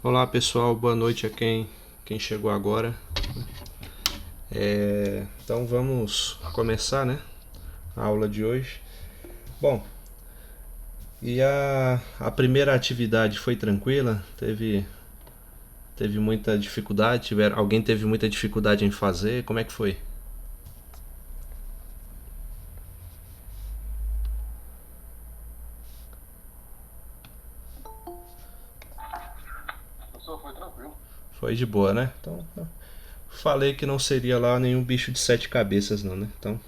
Olá pessoal, boa noite a quem chegou agora. Então vamos começar, né, a aula de hoje. Bom, e a primeira atividade foi tranquila? Teve muita dificuldade? Alguém teve muita dificuldade em fazer? Como é que foi? Professor, foi tranquilo. Foi de boa, né? Então, falei que não seria lá nenhum bicho de sete cabeças não, né? Então,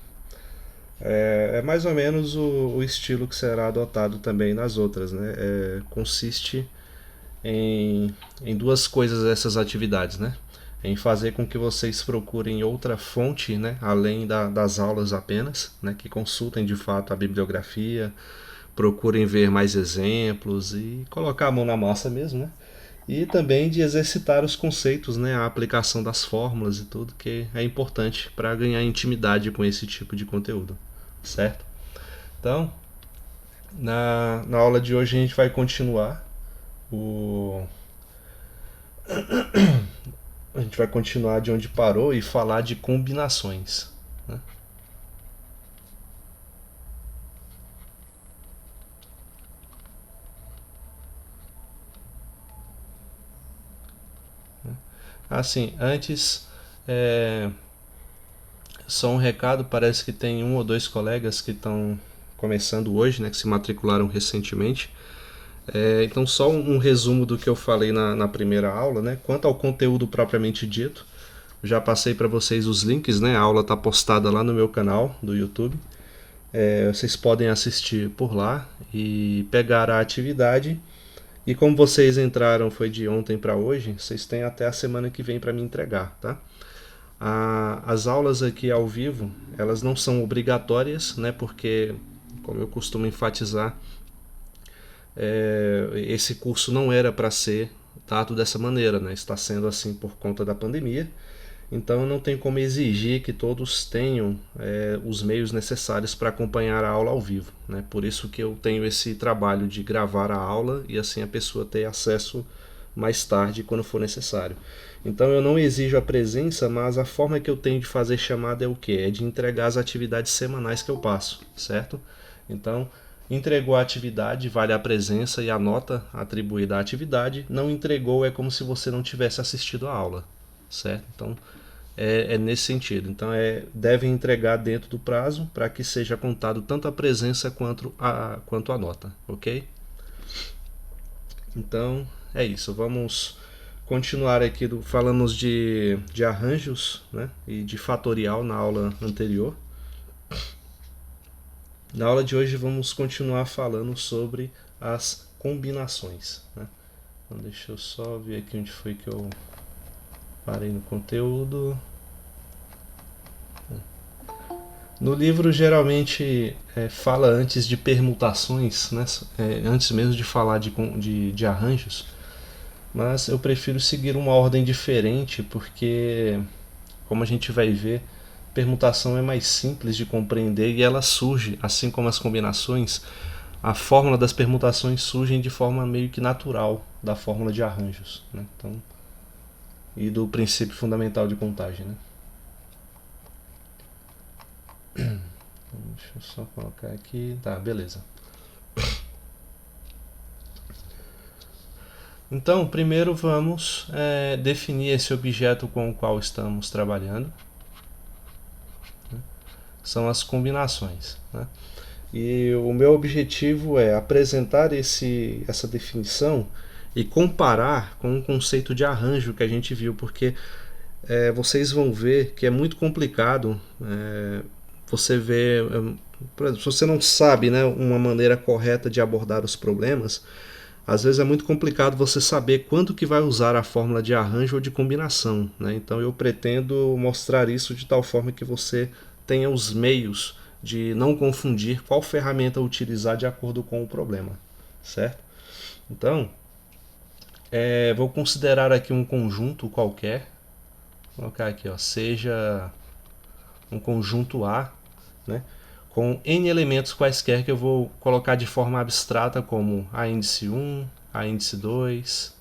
é mais ou menos o estilo que será adotado também nas outras, né? Consiste em, em duas coisas essas atividades, né? Em fazer com que vocês procurem outra fonte, né? Além das aulas apenas, né? Que consultem de fato a bibliografia, procurem ver mais exemplos e colocar a mão na massa mesmo, né? E também de exercitar os conceitos, né? A aplicação das fórmulas e tudo que é importante para ganhar intimidade com esse tipo de conteúdo, certo? Então, na aula de hoje a gente vai continuar o, a gente vai continuar de onde parou e falar de combinações, né? Assim, antes, é, só um recado, parece que tem um ou dois colegas que estão começando hoje, né, que se matricularam recentemente. Então, só um resumo do que eu falei na primeira aula, né? Quanto ao conteúdo propriamente dito, já passei para vocês os links, né? A aula está postada lá no meu canal do YouTube. Vocês podem assistir por lá e pegar a atividade. E como vocês entraram foi de ontem para hoje, vocês têm até a semana que vem para me entregar, tá? As aulas aqui ao vivo, elas não são obrigatórias, né? Porque, como eu costumo enfatizar, esse curso não era para ser dado dessa maneira, né? Está sendo assim por conta da pandemia. Então não tem como exigir que todos tenham os meios necessários para acompanhar a aula ao vivo, né? Por isso que eu tenho esse trabalho de gravar a aula e assim a pessoa ter acesso mais tarde quando for necessário. Então eu não exijo a presença, mas a forma que eu tenho de fazer chamada é o que? É de entregar as atividades semanais que eu passo, certo? Então, entregou a atividade, vale a presença e a nota atribuída à atividade. Não entregou é como se você não tivesse assistido a aula, certo? Então, é nesse sentido. Então, deve entregar dentro do prazo para que seja contado tanto a presença quanto a nota, ok? Então, é isso. Vamos continuar aqui. Falamos de arranjos, né, e de fatorial na aula anterior. Na aula de hoje vamos continuar falando sobre as combinações, né? Então, deixa eu só ver aqui onde foi que eu parei no conteúdo. No livro geralmente fala antes de permutações, né? Antes mesmo de falar de arranjos, mas eu prefiro seguir uma ordem diferente porque, como a gente vai ver, permutação é mais simples de compreender e ela surge, assim como as combinações, a fórmula das permutações surgem de forma meio que natural da fórmula de arranjos, né? Então, e do princípio fundamental de contagem, né? Deixa eu só colocar aqui. Tá, beleza. Então, primeiro vamos definir esse objeto com o qual estamos trabalhando. São as combinações, né? E o meu objetivo é apresentar essa definição e comparar com o conceito de arranjo que a gente viu, porque vocês vão ver que é muito complicado você ver. Por exemplo, se você não sabe, né, uma maneira correta de abordar os problemas, às vezes é muito complicado você saber quando que vai usar a fórmula de arranjo ou de combinação, né? Então eu pretendo mostrar isso de tal forma que você tenha os meios de não confundir qual ferramenta utilizar de acordo com o problema, certo? Então, vou considerar aqui um conjunto qualquer, vou colocar aqui, ó, seja um conjunto A, né, com n elementos quaisquer que eu vou colocar de forma abstrata como a índice 1, a índice 2,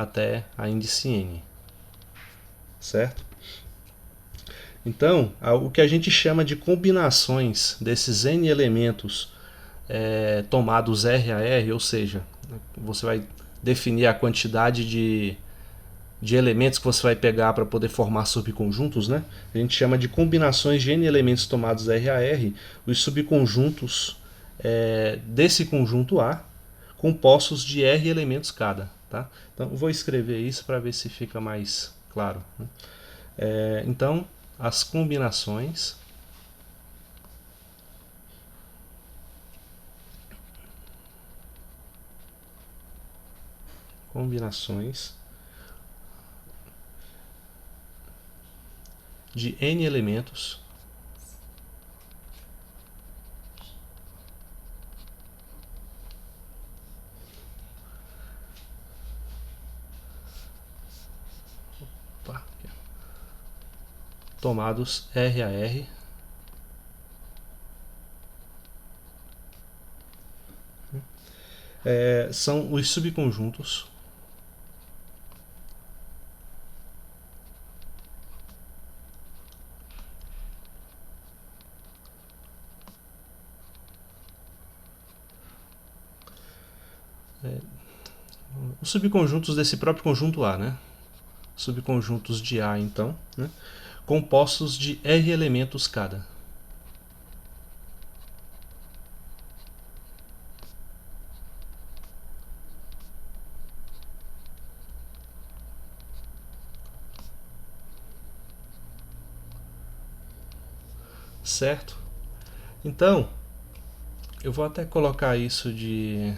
até a índice n, certo? Então, o que a gente chama de combinações desses n elementos tomados R a R, ou seja, você vai definir a quantidade de elementos que você vai pegar para poder formar subconjuntos, né? A gente chama de combinações de n elementos tomados R a R, os subconjuntos desse conjunto A, compostos de R elementos cada. Tá? Então, vou escrever isso para ver se fica mais claro. Né? Então, as combinações de n elementos tomados R a R são os subconjuntos os subconjuntos desse próprio conjunto A, né? Subconjuntos de A, então, né? Compostos de R elementos cada. Certo? Então, eu vou até colocar isso de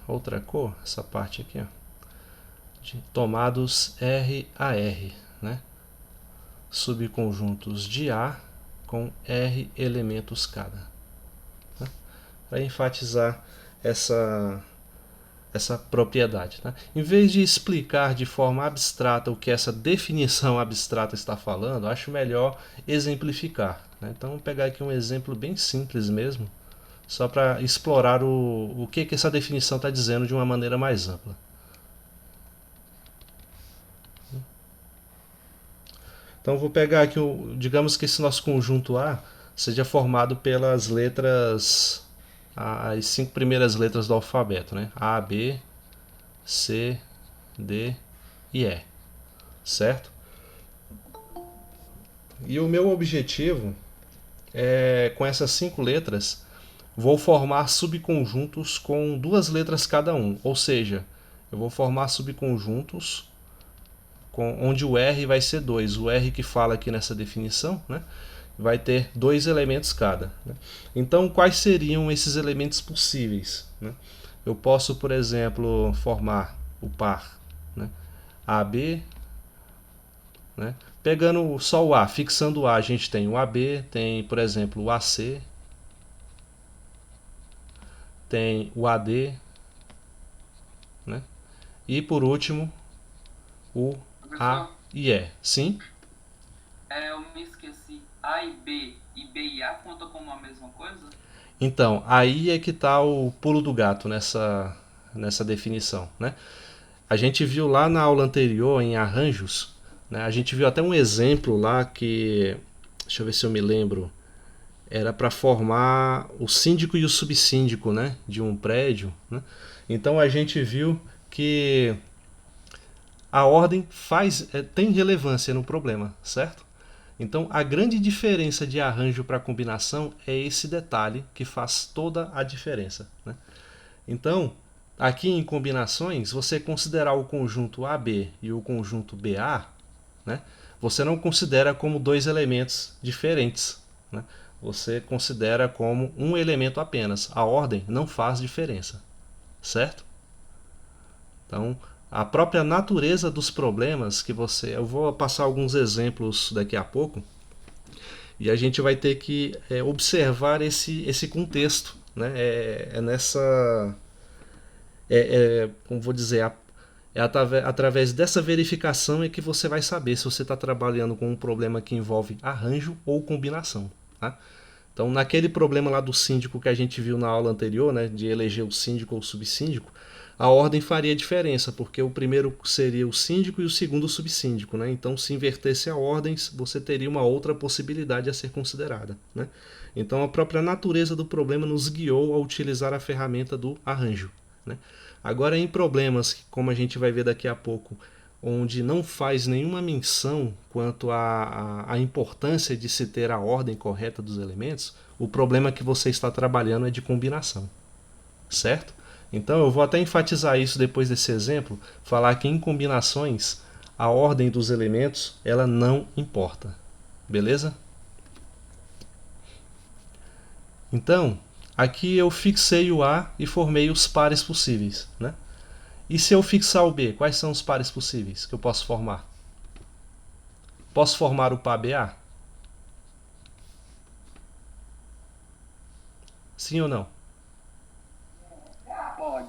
outra cor, essa parte aqui, ó, de tomados R a R, né? Subconjuntos de A com R elementos cada. Né? Para enfatizar essa propriedade. Tá? Em vez de explicar de forma abstrata o que essa definição abstrata está falando, acho melhor exemplificar. Né? Então, vou pegar aqui um exemplo bem simples mesmo, só para explorar o que essa definição está dizendo de uma maneira mais ampla. Então, vou pegar aqui, digamos que esse nosso conjunto A seja formado pelas letras, as 5 primeiras letras do alfabeto, né? A, B, C, D e E, certo? E o meu objetivo é, com essas 5 letras, vou formar subconjuntos com 2 letras cada um, ou seja, eu vou formar subconjuntos onde o R vai ser 2, o R que fala aqui nessa definição, né? Vai ter 2 elementos cada. Né? Então, quais seriam esses elementos possíveis? Né? Eu posso, por exemplo, formar o par, né? AB, né? Pegando só o A, fixando o A, a gente tem o AB, tem, por exemplo, o AC, tem o AD, né? E por último, o A e E. Sim? Eu me esqueci. A e B e A contam como a mesma coisa? Então, aí é que está o pulo do gato nessa definição, né? A gente viu lá na aula anterior, em arranjos, né? A gente viu até um exemplo lá que, deixa eu ver se eu me lembro, era para formar o síndico e o subsíndico, né? De um prédio, né? Então a gente viu que a ordem tem relevância no problema, certo? Então a grande diferença de arranjo para combinação é esse detalhe que faz toda a diferença. Né? Então, aqui em combinações, você considerar o conjunto AB e o conjunto BA, né? Você não considera como 2 elementos diferentes. Né? Você considera como um elemento apenas. A ordem não faz diferença, certo? Então, a própria natureza dos problemas que você... Eu vou passar alguns exemplos daqui a pouco, e a gente vai ter que observar esse contexto. Né? Como vou dizer, através dessa verificação é que você vai saber se você está trabalhando com um problema que envolve arranjo ou combinação. Tá? Então, naquele problema lá do síndico que a gente viu na aula anterior, né, de eleger o síndico ou o subsíndico, a ordem faria diferença, porque o primeiro seria o síndico e o segundo o subsíndico, né? Então, se invertesse a ordem, você teria uma outra possibilidade a ser considerada, né? Então, a própria natureza do problema nos guiou a utilizar a ferramenta do arranjo, né? Agora, em problemas, como a gente vai ver daqui a pouco, onde não faz nenhuma menção quanto à importância de se ter a ordem correta dos elementos, o problema que você está trabalhando é de combinação, certo? Então eu vou até enfatizar isso depois desse exemplo, falar que em combinações a ordem dos elementos ela não importa, beleza? Então aqui eu fixei o A e formei os pares possíveis, né? E se eu fixar o B, quais são os pares possíveis que eu posso formar? Posso formar o par BA? Sim ou não? Pode.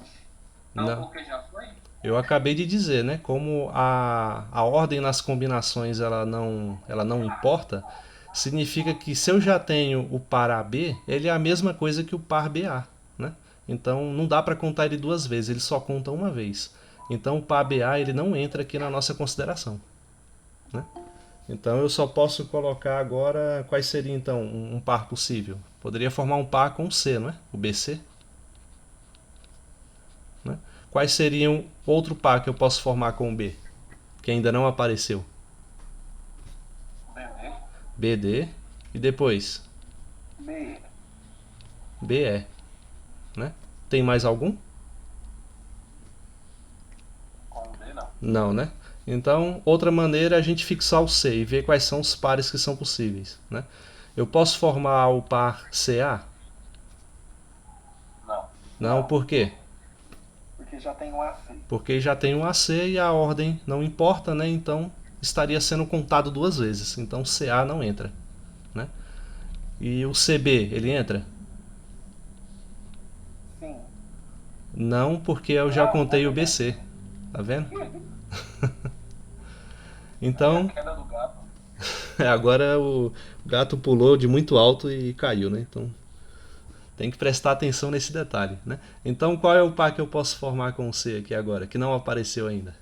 Não, Não. porque já foi? Eu acabei de dizer, né? Como a ordem nas combinações ela não importa, significa que se eu já tenho o par AB, ele é a mesma coisa que o par BA, né? Então não dá para contar ele duas vezes, ele só conta uma vez. Então o par BA ele não entra aqui na nossa consideração, né? Então eu só posso colocar agora quais seria então um par possível. Poderia formar um par com o C, não é? O BC, né? Quais seriam outro par que eu posso formar com o B, que ainda não apareceu? BD. BD e depois B. BE, né? Tem mais algum? Com D não. Não, né? Então, outra maneira é a gente fixar o C e ver quais são os pares que são possíveis, né? Eu posso formar o par CA? Não. Não, por quê? Porque já tem um AC. Porque já tem um AC e a ordem não importa, né? Então estaria sendo contado duas vezes. Então CA não entra, né? E o CB, ele entra? Sim. Não, porque eu já contei o BC. Tá vendo? Então, Queda do gato. agora o gato pulou de muito alto e caiu, né? Então tem que prestar atenção nesse detalhe, né? Então qual é o par que eu posso formar com o C aqui agora, que não apareceu ainda?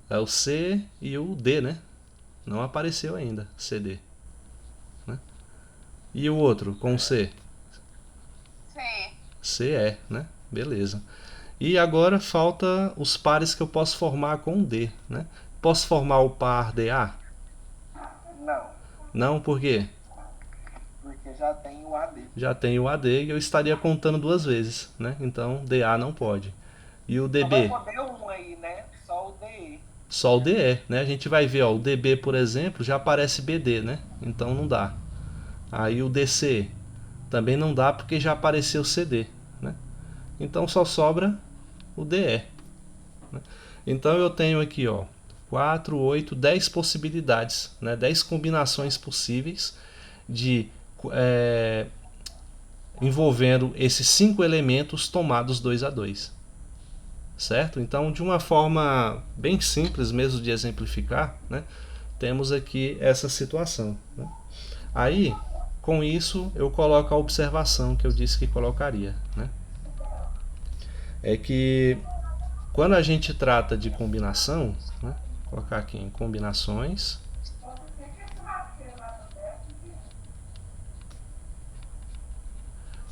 É o C e o D, né? Não apareceu ainda, CD, né? E o outro com o C? C. CE, né? Beleza. E agora falta os pares que eu posso formar com o D, né? Posso formar o par DA? Não. Não, por quê? Porque já tem o AD. Já tenho o AD e eu estaria contando duas vezes, né? Então DA não pode. E o DB? Só vai poder um aí, né? Só o DE. Só o DE, né? A gente vai ver, ó, o DB, por exemplo, já aparece BD, né? Então não dá. Aí o DC também não dá porque já apareceu CD, né? Então só sobra o DE, né? Então eu tenho aqui, ó, 4, 8, 10 possibilidades, né? 10 combinações possíveis de envolvendo esses 5 elementos tomados 2 a 2, certo? Então, de uma forma bem simples mesmo de exemplificar, né, temos aqui essa situação, né? Aí, com isso, eu coloco a observação que eu disse que colocaria, né? É que quando a gente trata de combinação, né, vou colocar aqui em combinações,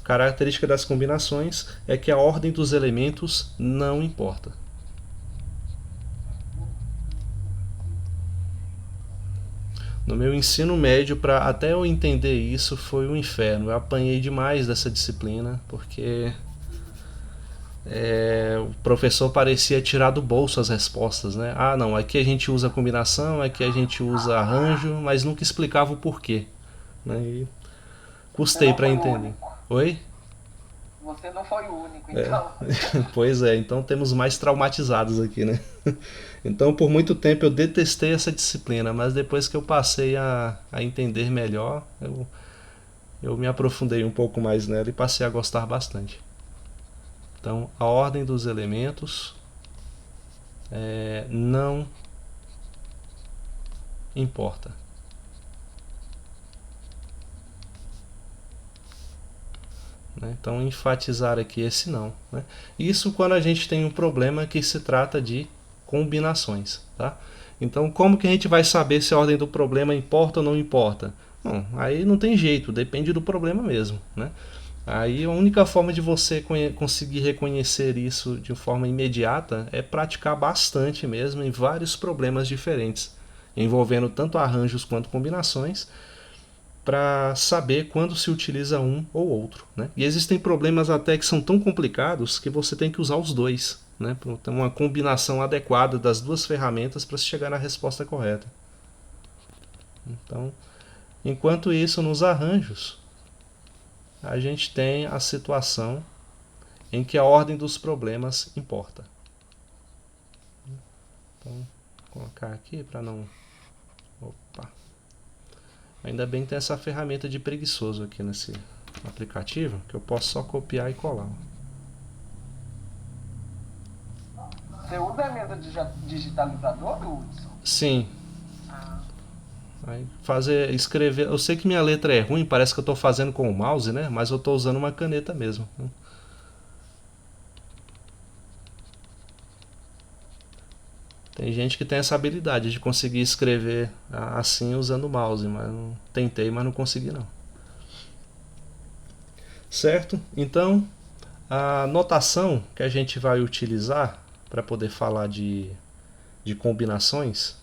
característica das combinações é que a ordem dos elementos não importa. No meu ensino médio, para até eu entender isso, foi um inferno. Eu apanhei demais dessa disciplina, porque o professor parecia tirar do bolso as respostas, né? Ah, não, aqui a gente usa combinação, aqui a gente usa arranjo, mas nunca explicava o porquê, né? E custei para entender. Oi? Você não foi o único, então. Pois é, então temos mais traumatizados aqui, né? Então, por muito tempo eu detestei essa disciplina, mas depois que eu passei a entender melhor, eu me aprofundei um pouco mais nela e passei a gostar bastante. Então, a ordem dos elementos não importa. Então, enfatizar aqui esse não. Né? Isso quando a gente tem um problema que se trata de combinações. Tá? Então, como que a gente vai saber se a ordem do problema importa ou não importa? Bom, aí não tem jeito, depende do problema mesmo. Né? Aí a única forma de você conseguir reconhecer isso de forma imediata é praticar bastante mesmo em vários problemas diferentes, envolvendo tanto arranjos quanto combinações, para saber quando se utiliza um ou outro. Né? E existem problemas até que são tão complicados que você tem que usar os dois, né? Para ter uma combinação adequada das duas ferramentas para se chegar na resposta correta. Então, enquanto isso, nos arranjos, a gente tem a situação em que a ordem dos problemas importa. Então, vou colocar aqui para não... Opa! Ainda bem que tem essa ferramenta de preguiçoso aqui nesse aplicativo, que eu posso só copiar e colar. Você usa a mesa digitalizador, Hudson? Sim. Aí escrever. Eu sei que minha letra é ruim, parece que eu estou fazendo com o mouse, né? Mas eu estou usando uma caneta mesmo. Tem gente que tem essa habilidade de conseguir escrever assim usando o mouse, mas não tentei, mas não consegui não. Certo? Então, a notação que a gente vai utilizar para poder falar de combinações,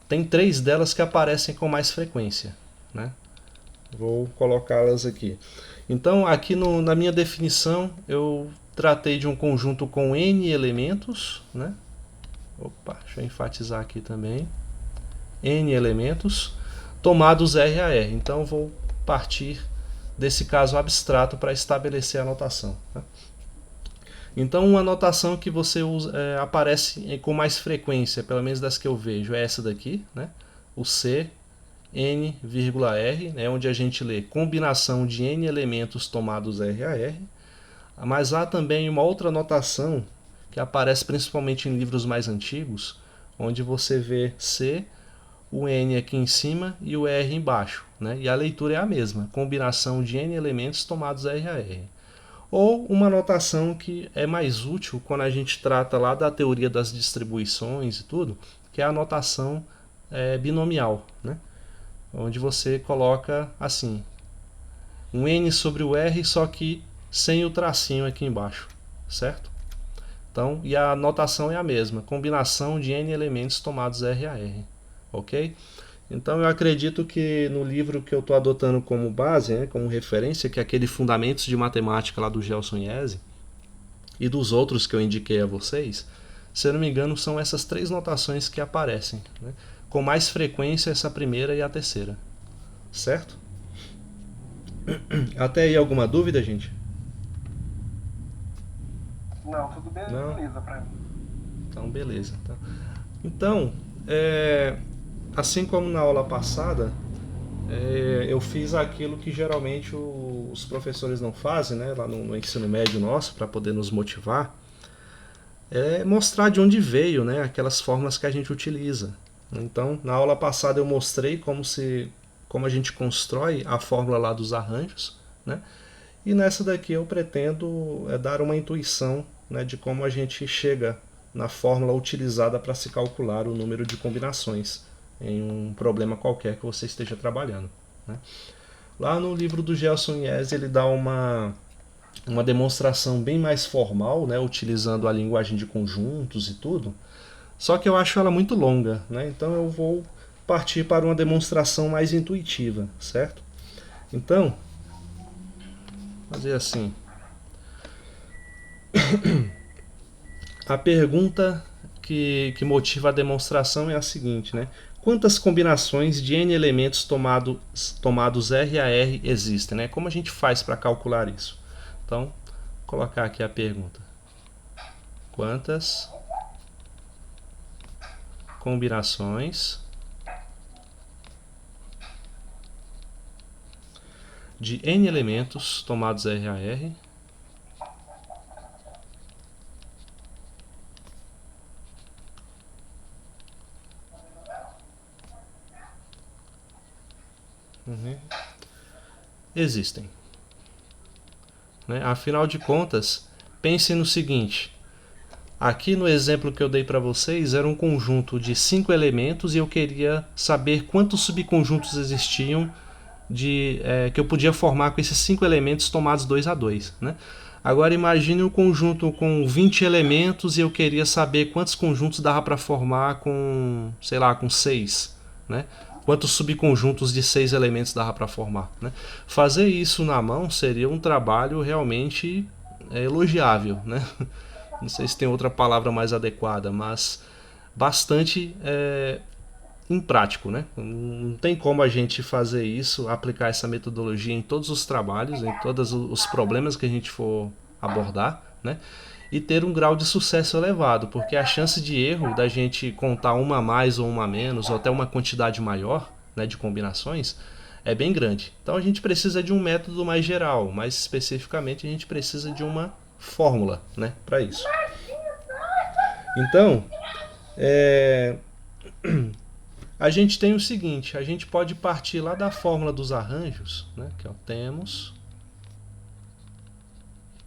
tem 3 delas que aparecem com mais frequência. Né? Vou colocá-las aqui. Então, aqui na minha definição, eu tratei de um conjunto com N elementos, né? Opa, deixa eu enfatizar aqui também. N elementos, tomados R a R. Então, vou partir desse caso abstrato para estabelecer a notação. Tá? Então, uma notação que você usa, aparece com mais frequência, pelo menos das que eu vejo, é essa daqui, né? O C, N, R, né? Onde a gente lê combinação de N elementos tomados R a R. Mas há também uma outra notação que aparece principalmente em livros mais antigos, onde você vê C, o N aqui em cima e o R embaixo. Né? E a leitura é a mesma, combinação de N elementos tomados R a R. Ou uma notação que é mais útil quando a gente trata lá da teoria das distribuições e tudo, que é a notação binomial, né? Onde você coloca assim, um N sobre o R, só que sem o tracinho aqui embaixo, certo? Então, e a notação é a mesma, combinação de N elementos tomados R a R, ok? Então eu acredito que no livro que eu estou adotando como base, né, como referência, que é aquele Fundamentos de Matemática lá do Gelson Iese, e dos outros que eu indiquei a vocês, se eu não me engano são essas 3 notações que aparecem, né? Com mais frequência essa primeira e a terceira, certo? Até aí alguma dúvida, gente? Não, tudo beleza pra mim. Então, beleza. Tá? Então, assim como na aula passada, eu fiz aquilo que geralmente os professores não fazem, né, lá no ensino médio nosso, para poder nos motivar, mostrar de onde veio, né, aquelas fórmulas que a gente utiliza. Então, na aula passada eu mostrei como a gente constrói a fórmula lá dos arranjos, né? E nessa daqui eu pretendo dar uma intuição, né, de como a gente chega na fórmula utilizada para se calcular o número de combinações em um problema qualquer que você esteja trabalhando. Né? Lá no livro do Gelson Iese ele dá uma demonstração bem mais formal, né, utilizando a linguagem de conjuntos e tudo, só que eu acho ela muito longa, né? Então eu vou partir para uma demonstração mais intuitiva, certo? Então, fazer assim. A pergunta que motiva a demonstração é a seguinte, né? Quantas combinações de N elementos tomados R a R existem? Né? Como a gente faz para calcular isso? Então, vou colocar aqui a pergunta. Quantas combinações de N elementos tomados R a R Existem. Né? Afinal de contas, pense no seguinte. Aqui no exemplo que eu dei para vocês era um conjunto de 5 elementos e eu queria saber quantos subconjuntos existiam que eu podia formar com esses 5 elementos tomados 2 a 2. Né? Agora imagine um conjunto com 20 elementos e eu queria saber quantos conjuntos dava para formar com, sei lá, com 6. Né? Quantos subconjuntos de 6 elementos dava para formar. Né? Fazer isso na mão seria um trabalho realmente elogiável. Né? Não sei se tem outra palavra mais adequada, mas bastante imprático, né? Não tem como a gente fazer isso, aplicar essa metodologia em todos os trabalhos, em todos os problemas que a gente for abordar, né? E ter um grau de sucesso elevado, porque a chance de erro da gente contar uma a mais ou uma a menos, ou até uma quantidade maior, né, de combinações, é bem grande. Então a gente precisa de um método mais geral, mais especificamente a gente precisa de uma fórmula, né, para isso. Então, a gente tem o seguinte, a gente pode partir lá da fórmula dos arranjos, né, que temos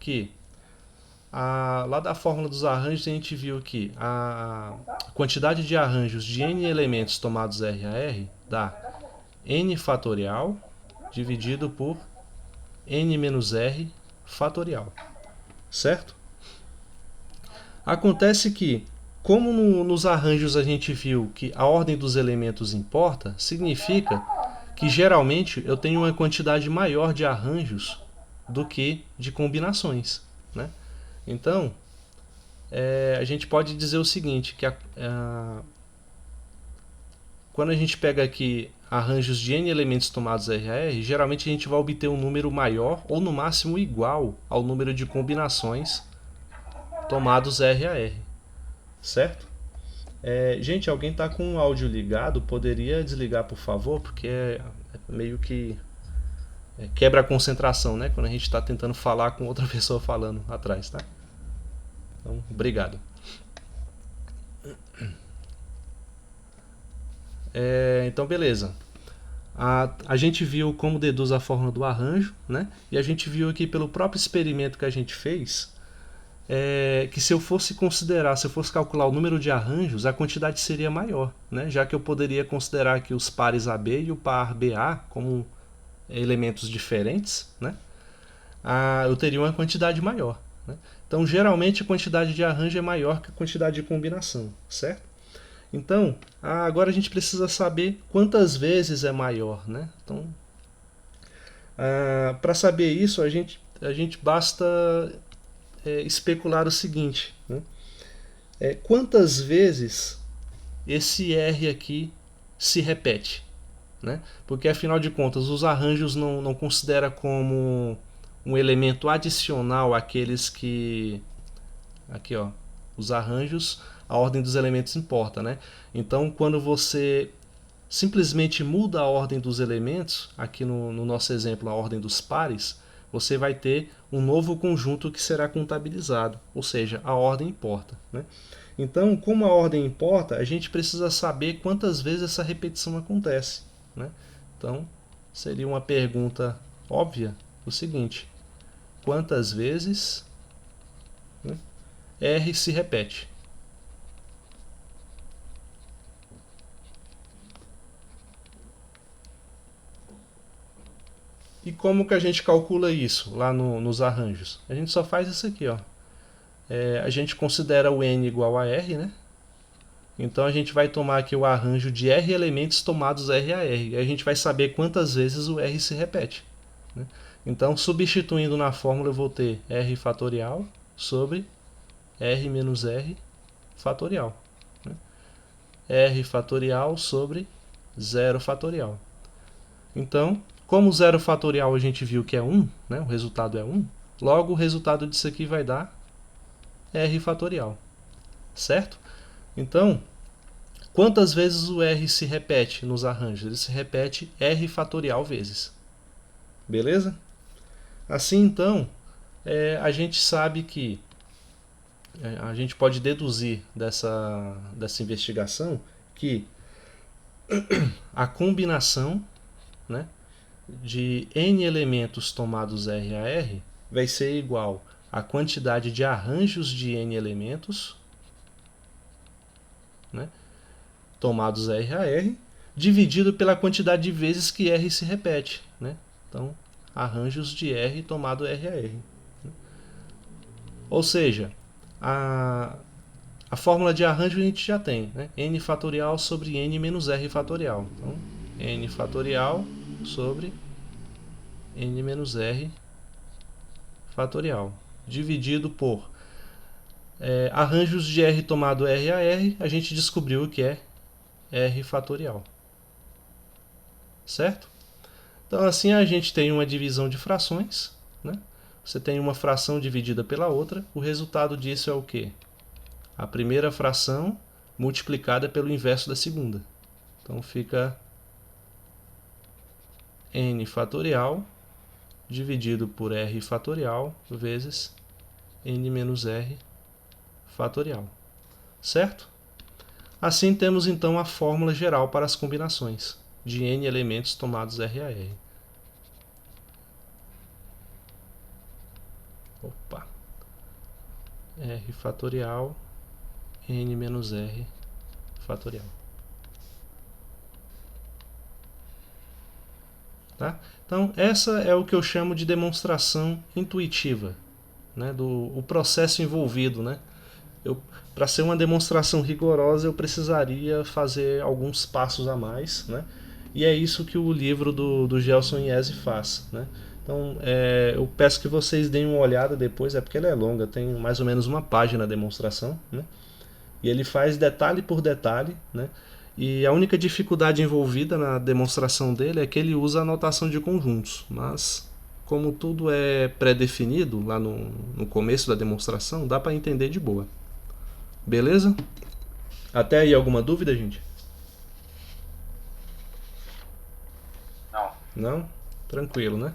que lá da fórmula dos arranjos a gente viu que a quantidade de arranjos de n elementos tomados R a R dá n fatorial dividido por n menos r fatorial, certo? Acontece que, como nos arranjos a gente viu que a ordem dos elementos importa, significa que geralmente eu tenho uma quantidade maior de arranjos do que de combinações, né? Então, a gente pode dizer o seguinte, que quando a gente pega aqui arranjos de n elementos tomados R a R, geralmente a gente vai obter um número maior ou no máximo igual ao número de combinações tomados R a R, certo? Gente, alguém está com o áudio ligado? Poderia desligar, por favor? Porque meio que quebra a concentração, né? Quando a gente está tentando falar com outra pessoa falando atrás, tá? Então, obrigado. Então, beleza. A gente viu como deduz a fórmula do arranjo, né? E a gente viu aqui pelo próprio experimento que a gente fez, que se eu fosse calcular o número de arranjos, a quantidade seria maior, né? Já que eu poderia considerar que os pares AB e o par BA como elementos diferentes, né? Eu teria uma quantidade maior, né? Então, geralmente, a quantidade de arranjo é maior que a quantidade de combinação, certo? Então, agora a gente precisa saber quantas vezes é maior, né? Então, para saber isso, a gente basta especular o seguinte, né? Quantas vezes esse R aqui se repete, né? Porque afinal de contas os arranjos não considera como um elemento adicional aqueles que aqui, ó, os arranjos, a ordem dos elementos importa, né? Então quando você simplesmente muda a ordem dos elementos, aqui no nosso exemplo a ordem dos pares, você vai ter um novo conjunto que será contabilizado, ou seja, a ordem importa, né? Então, como a ordem importa, a gente precisa saber quantas vezes essa repetição acontece, né? Então, seria uma pergunta óbvia o seguinte: quantas vezes, né, R se repete? E como que a gente calcula isso lá nos arranjos? A gente só faz isso aqui, ó. A gente considera o n igual a R, né? Então a gente vai tomar aqui o arranjo de R elementos tomados R a R. E a gente vai saber quantas vezes o R se repete, né? Então, substituindo na fórmula, eu vou ter R fatorial sobre R menos R fatorial, né? R fatorial sobre 0 fatorial. Então, como 0 fatorial a gente viu que é 1, né? O resultado é 1, logo o resultado disso aqui vai dar R fatorial, certo? Então, quantas vezes o R se repete nos arranjos? Ele se repete R fatorial vezes. Beleza? Assim, então, a gente sabe que a gente pode deduzir dessa investigação que a combinação, né, de n elementos tomados R a R vai ser igual à quantidade de arranjos de n elementos, né, tomados R a R, dividido pela quantidade de vezes que R se repete, né? Então, arranjos de R tomado R a R. Ou seja, a fórmula de arranjo a gente já tem, né? N fatorial sobre N menos R fatorial. Então, N fatorial sobre N menos R fatorial, dividido por arranjos de R tomado R a R, a gente descobriu que é R fatorial. Certo? Então, assim a gente tem uma divisão de frações, né? Você tem uma fração dividida pela outra, o resultado disso é o quê? A primeira fração multiplicada pelo inverso da segunda. Então fica n fatorial dividido por r fatorial vezes n menos r fatorial. Certo? Assim temos então a fórmula geral para as combinações de n elementos tomados R a R. Opa. R fatorial n menos r fatorial. Tá? Então, essa é o que eu chamo de demonstração intuitiva, né? O processo envolvido, né? Para ser uma demonstração rigorosa, eu precisaria fazer alguns passos a mais, né? E é isso que o livro do Gelson Iese faz, né? Então, eu peço que vocês deem uma olhada depois, é porque ela é longa, tem mais ou menos uma página a demonstração, né? E ele faz detalhe por detalhe, né? E a única dificuldade envolvida na demonstração dele é que ele usa a notação de conjuntos, mas como tudo é pré-definido lá no começo da demonstração, dá para entender de boa. Beleza? Até aí alguma dúvida, gente? Não. Não? Tranquilo, né?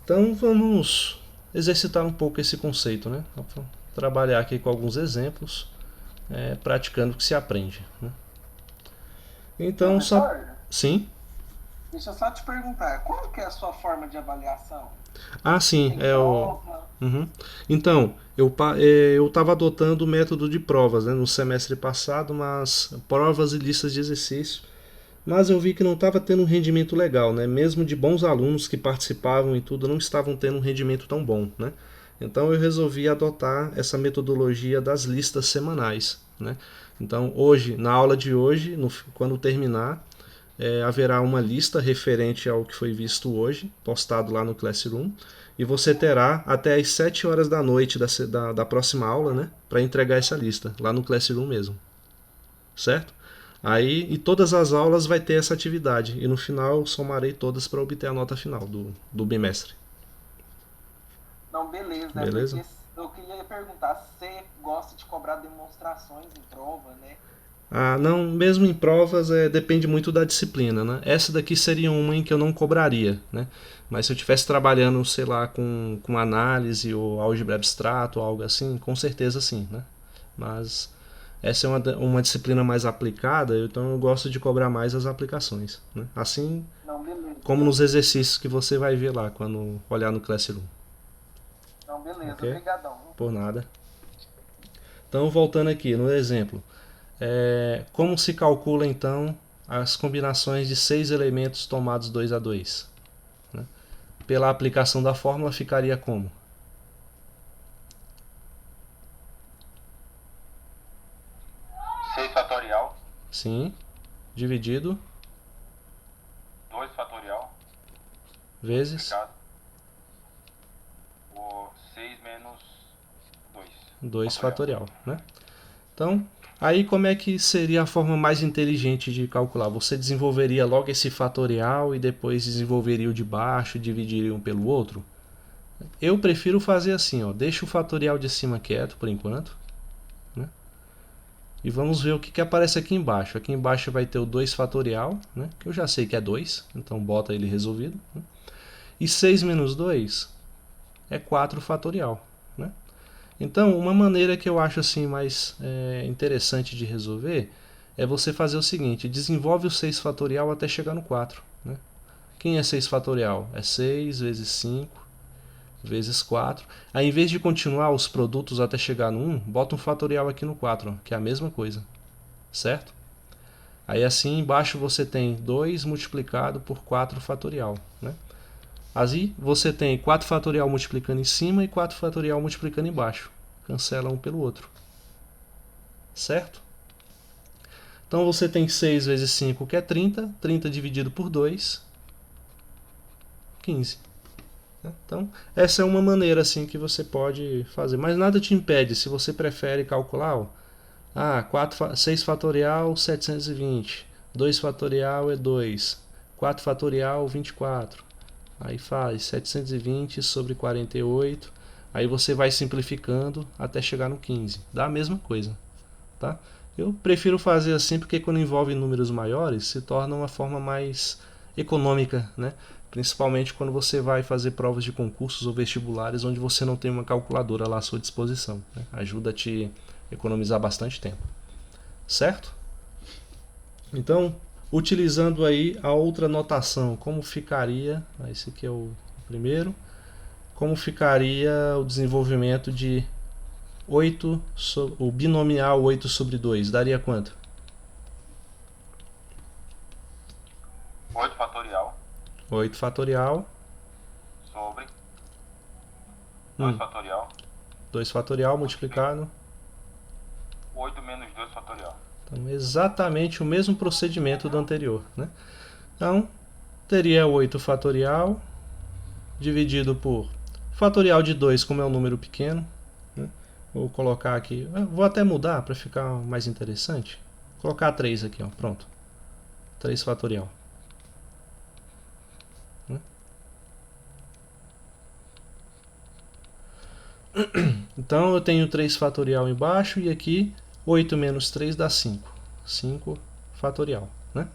Então vamos exercitar um pouco esse conceito, né? Vou trabalhar aqui com alguns exemplos, praticando o que se aprende, né? Então, sim? Deixa eu só te perguntar, qual que é a sua forma de avaliação? Ah, sim, Tem prova? Uhum. Então, eu estava adotando o método de provas, né, no semestre passado, mas provas e listas de exercício, mas eu vi que não estava tendo um rendimento legal, né? Mesmo de bons alunos que participavam e tudo, não estavam tendo um rendimento tão bom, né? Então eu resolvi adotar essa metodologia das listas semanais, né? Então hoje, na aula de hoje, quando terminar, haverá uma lista referente ao que foi visto hoje, postado lá no Classroom, e você terá até às 7 horas da noite da próxima aula, né, para entregar essa lista, lá no Classroom mesmo. Certo? Aí, e todas as aulas vai ter essa atividade, e no final eu somarei todas para obter a nota final do bimestre. Não, beleza. Beleza? Porque eu queria perguntar se você gosta de cobrar demonstrações em prova, né? Ah, não, mesmo em provas depende muito da disciplina, né? Essa daqui seria uma em que eu não cobraria, né? Mas se eu estivesse trabalhando, sei lá, com análise ou álgebra abstrato ou algo assim, com certeza sim, né? Mas essa é uma disciplina mais aplicada, então eu gosto de cobrar mais as aplicações, né? Assim Não, beleza. como nos exercícios que você vai ver lá quando olhar no Classroom. Não, beleza. Ok? Obrigadão. Por nada. Então, voltando aqui no exemplo. Como se calcula então as combinações de 6 elementos tomados 2 a 2? Né? Pela aplicação da fórmula ficaria como? 6 fatorial, Sim, dividido 2 fatorial, vezes multiplicado por 6 menos 2. 2 fatorial, né? Então, aí como é que seria a forma mais inteligente de calcular? Você desenvolveria logo esse fatorial e depois desenvolveria o de baixo e dividiria um pelo outro? Eu prefiro fazer assim, ó, deixa o fatorial de cima quieto por enquanto, né? E vamos ver o que aparece aqui embaixo. Aqui embaixo vai ter o 2 fatorial, né? Que eu já sei que é 2, então bota ele resolvido, né? E 6 menos 2 é 4 fatorial, né? Então, uma maneira que eu acho assim mais interessante de resolver é você fazer o seguinte, desenvolve o 6 fatorial até chegar no 4. Né? Quem é 6 fatorial? É 6 vezes 5 vezes 4. Aí, em vez de continuar os produtos até chegar no 1, bota um fatorial aqui no 4, ó, que é a mesma coisa. Certo? Aí assim embaixo você tem 2 multiplicado por 4 fatorial. Né? Assim você tem 4 fatorial multiplicando em cima e 4 fatorial multiplicando embaixo. Cancela um pelo outro. Certo? Então você tem 6 vezes 5, que é 30. 30 dividido por 2, 15. Então, essa é uma maneira assim que você pode fazer. Mas nada te impede, se você prefere calcular, ó, 6 fatorial, 720. 2 fatorial é 2. 4 fatorial, 24. Aí faz 720 sobre 48. Aí você vai simplificando até chegar no 15. Dá a mesma coisa. Tá? Eu prefiro fazer assim porque quando envolve números maiores se torna uma forma mais econômica, né? Principalmente quando você vai fazer provas de concursos ou vestibulares onde você não tem uma calculadora lá à sua disposição. Né? Ajuda a te economizar bastante tempo. Certo? Então, utilizando aí a outra notação, como ficaria, esse aqui é o primeiro, como ficaria o desenvolvimento de 8, o binomial 8 sobre 2, daria quanto? 8 fatorial 8 fatorial sobre 2 fatorial 2 fatorial multiplicado. 8 menos 2 fatorial. Então, exatamente o mesmo procedimento do anterior. Né? Então, teria 8 fatorial dividido por fatorial de 2, como é um número pequeno. Né? Vou colocar aqui, vou até mudar para ficar mais interessante. Vou colocar 3 aqui, ó, pronto. 3 fatorial. Então eu tenho 3 fatorial embaixo e aqui 8 menos 3 dá 5. 5 fatorial. Né?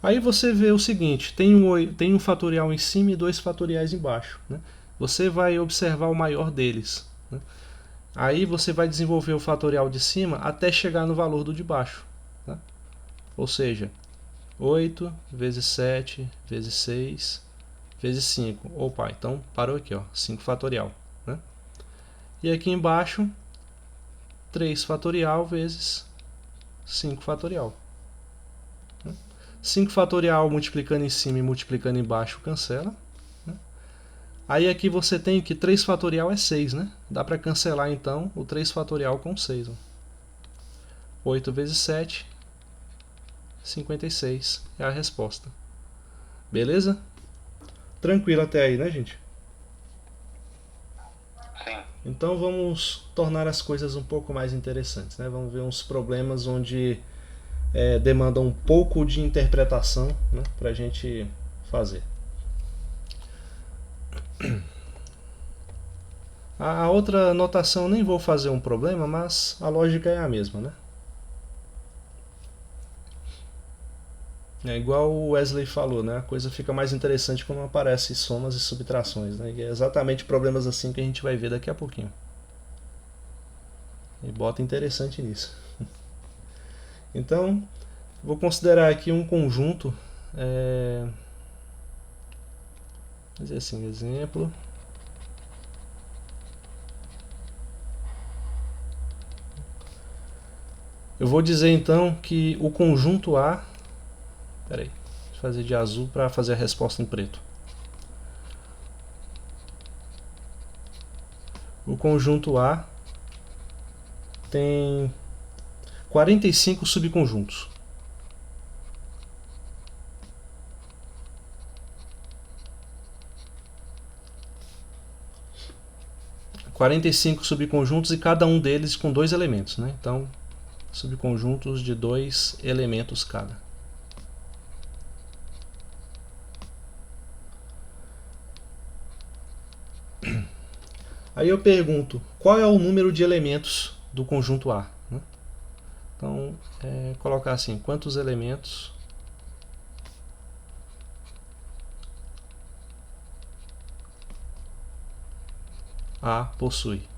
Aí você vê o seguinte, tem um fatorial em cima e 2 fatoriais embaixo. Né? Você vai observar o maior deles. Né? Aí você vai desenvolver o fatorial de cima até chegar no valor do de baixo. Tá? Ou seja, 8 vezes 7 vezes 6 vezes 5. Opa, então parou aqui, ó, 5 fatorial. Né? E aqui embaixo, 3 fatorial vezes 5 fatorial. 5 fatorial multiplicando em cima e multiplicando embaixo cancela. Aí aqui você tem que 3 fatorial é 6, né? Dá para cancelar então o 3 fatorial com 6. Ó. 8 vezes 7, 56 é a resposta. Beleza? Tranquilo até aí, né, gente? Sim. Então vamos tornar as coisas um pouco mais interessantes, né? Vamos ver uns problemas onde demandam um pouco de interpretação, né, para a gente fazer. A outra notação nem vou fazer um problema, mas a lógica é a mesma, né? É igual o Wesley falou, né? A coisa fica mais interessante quando aparecem somas e subtrações, né? E é exatamente problemas assim que a gente vai ver daqui a pouquinho. E bota interessante nisso. Então, vou considerar aqui um conjunto. Vou dizer assim, exemplo. Eu vou dizer então que o conjunto A. Peraí, vou fazer de azul para fazer a resposta em preto. O conjunto A tem 45 subconjuntos. Subconjuntos e cada um deles com 2 elementos, né? Então, subconjuntos de 2 elementos cada. Aí eu pergunto, qual é o número de elementos do conjunto A? Né? Então, colocar assim, quantos elementos A possui?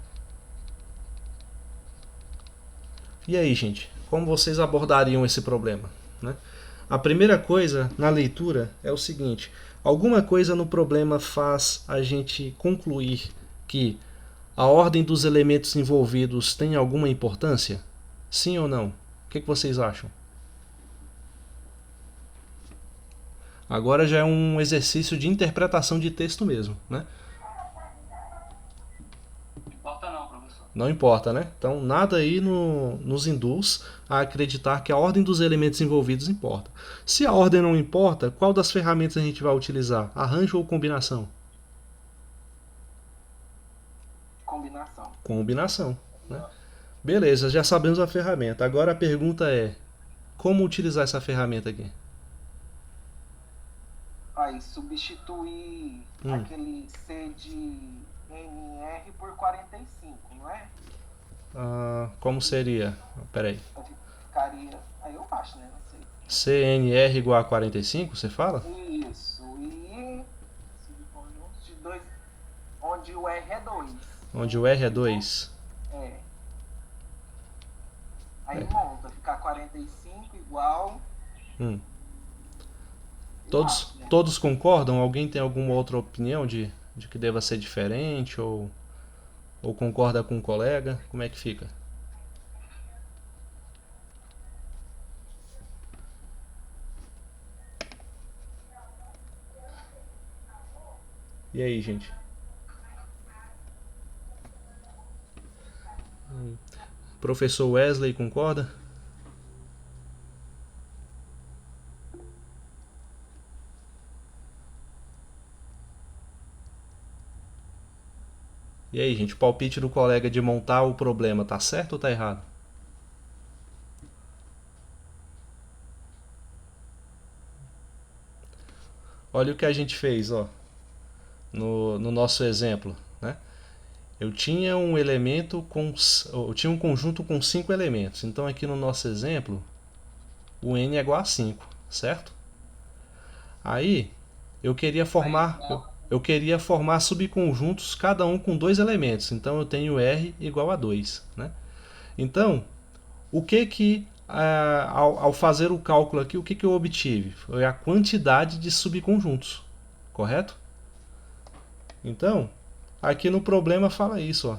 E aí, gente, como vocês abordariam esse problema, né? A primeira coisa na leitura é o seguinte: alguma coisa no problema faz a gente concluir que a ordem dos elementos envolvidos tem alguma importância? Sim ou não? O que vocês acham? Agora já é um exercício de interpretação de texto mesmo, né? Não importa não, professor. Não importa, né? Então nada aí nos induz a acreditar que a ordem dos elementos envolvidos importa. Se a ordem não importa, qual das ferramentas a gente vai utilizar? Arranjo ou combinação? Combinação. Combinação, né? Beleza, já sabemos a ferramenta. Agora a pergunta é: como utilizar essa ferramenta aqui? Aí substituir aquele C de NR por 45, não é? Como seria? Peraí. Ficaria. Aí eu acho, né? Não sei. CNR igual a 45, você fala? Isso. E subconjuntos de dois. Onde o R é 2. Onde o R é 2. É. Aí monta, ficar 45 igual. Todos concordam? Alguém tem alguma outra opinião de que deva ser diferente? Ou concorda com o colega? Como é que fica? E aí, gente? Professor Wesley concorda? E aí, gente, o palpite do colega de montar o problema tá certo ou tá errado? Olha o que a gente fez, ó, no nosso exemplo, né? Eu tinha um conjunto com 5 elementos. Então aqui no nosso exemplo, o n é igual a 5, certo? Aí eu queria formar subconjuntos, cada um com 2 elementos. Então eu tenho R igual a 2, né? Então, ao fazer o cálculo aqui, o que eu obtive? Foi a quantidade de subconjuntos, correto? Então, aqui no problema fala isso, ó.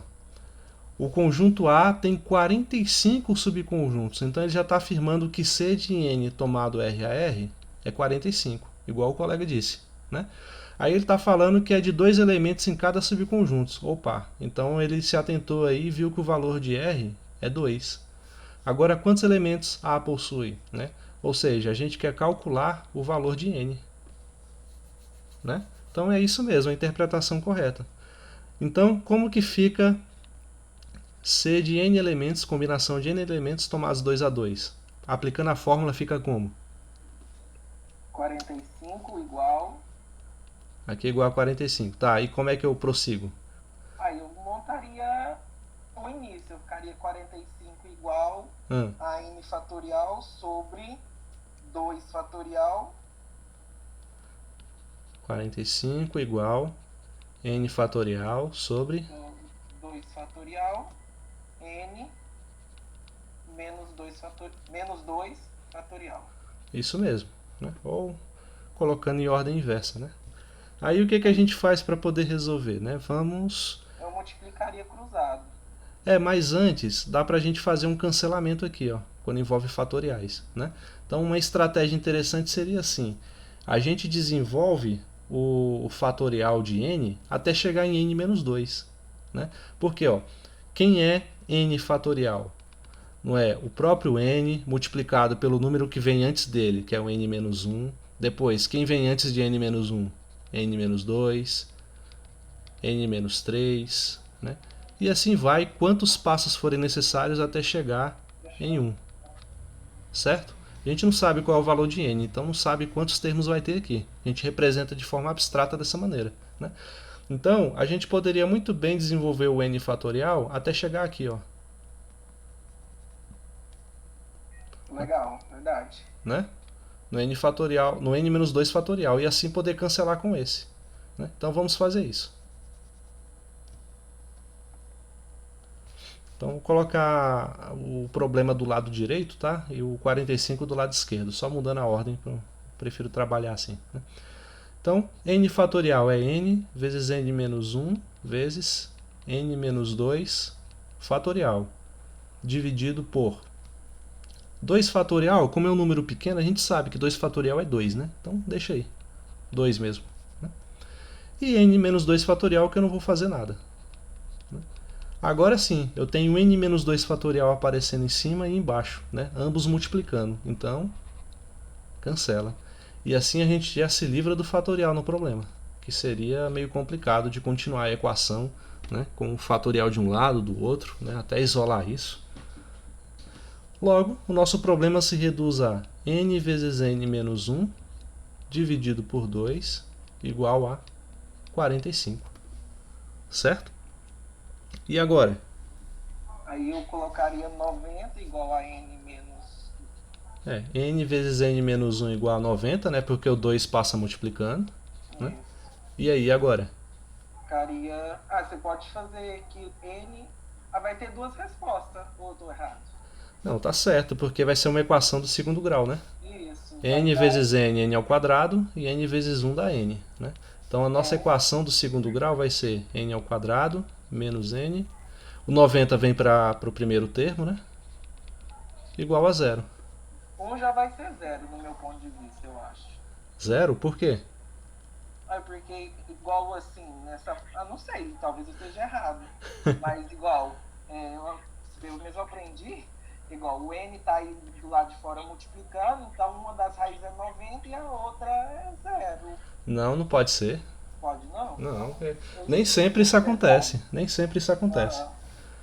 O conjunto A tem 45 subconjuntos, então ele já está afirmando que C de N tomado R a R é 45, igual o colega disse, né? Aí ele está falando que é de 2 elementos em cada subconjunto. Opa, então ele se atentou aí e viu que o valor de R é 2. Agora, quantos elementos A possui, né? Ou seja, a gente quer calcular o valor de N, né? Então é isso mesmo, a interpretação correta. Então, como que fica C de N elementos, combinação de N elementos tomados 2 a 2? Aplicando a fórmula fica como? 45 igual. Aqui é igual a 45. Tá, e como é que eu prossigo? Aí eu montaria no início, eu ficaria 45 igual a N fatorial sobre 2 fatorial. 45 igual N fatorial sobre 2 fatorial N menos 2 fatorial. Isso mesmo, né? Ou colocando em ordem inversa, né? Aí o que a gente faz para poder resolver, né? Eu multiplicaria cruzado. Mas antes dá para a gente fazer um cancelamento aqui, ó, quando envolve fatoriais, né? Então uma estratégia interessante seria assim: a gente desenvolve o fatorial de n até chegar em n menos 2, né? Porque, ó, quem é n fatorial? Não é o próprio n multiplicado pelo número que vem antes dele, que é o n menos 1. Depois, quem vem antes de n menos 1? N menos 2, N menos 3, né? E assim vai, quantos passos forem necessários até chegar em 1. Certo? A gente não sabe qual é o valor de N, então não sabe quantos termos vai ter aqui. A gente representa de forma abstrata dessa maneira, né? Então, a gente poderia muito bem desenvolver o N fatorial até chegar aqui, ó. Legal, verdade. Né? No N fatorial, no N menos 2 fatorial, e assim poder cancelar com esse, né? Então vamos fazer isso. Então vou colocar o problema do lado direito, tá? E o 45 do lado esquerdo, só mudando a ordem, prefiro trabalhar assim, né? Então, n fatorial é n vezes n menos 1 vezes n menos 2 fatorial, dividido por 2 fatorial. Como é um número pequeno, a gente sabe que 2 fatorial é 2, né? Então deixa aí, 2 mesmo, né? E n menos 2 fatorial, que eu não vou fazer nada, né? Agora sim, eu tenho n menos 2 fatorial aparecendo em cima e embaixo, né? Ambos multiplicando, então cancela. E assim a gente já se livra do fatorial no problema, que seria meio complicado de continuar a equação, né, com o fatorial de um lado, do outro, né, até isolar isso. Logo, o nosso problema se reduz a n vezes n menos 1 dividido por 2 igual a 45. Certo? E agora? Aí eu colocaria 90 igual a n menos... n vezes n menos 1 igual a 90, né? Porque o 2 passa multiplicando, né? E aí, agora? Ficaria... você pode fazer que n... vai ter duas respostas, ou eu tô errado? Não, tá certo, porque vai ser uma equação do segundo grau, né? Isso. n vezes n ao quadrado, e n vezes 1 dá n, né? Então a nossa equação do segundo grau vai ser n ao quadrado menos n. O 90 vem para o primeiro termo, né? Igual a 0. 1 já vai ser 0 no meu ponto de vista, eu acho. 0? Por quê? Porque igual assim, não sei, talvez eu esteja errado. Mas igual, eu mesmo aprendi, igual, o n tá aí do lado de fora multiplicando, então uma das raízes é 90 e a outra é 0. Não, não pode ser. Pode não? Não, nem sempre isso acontece. Nem sempre isso acontece.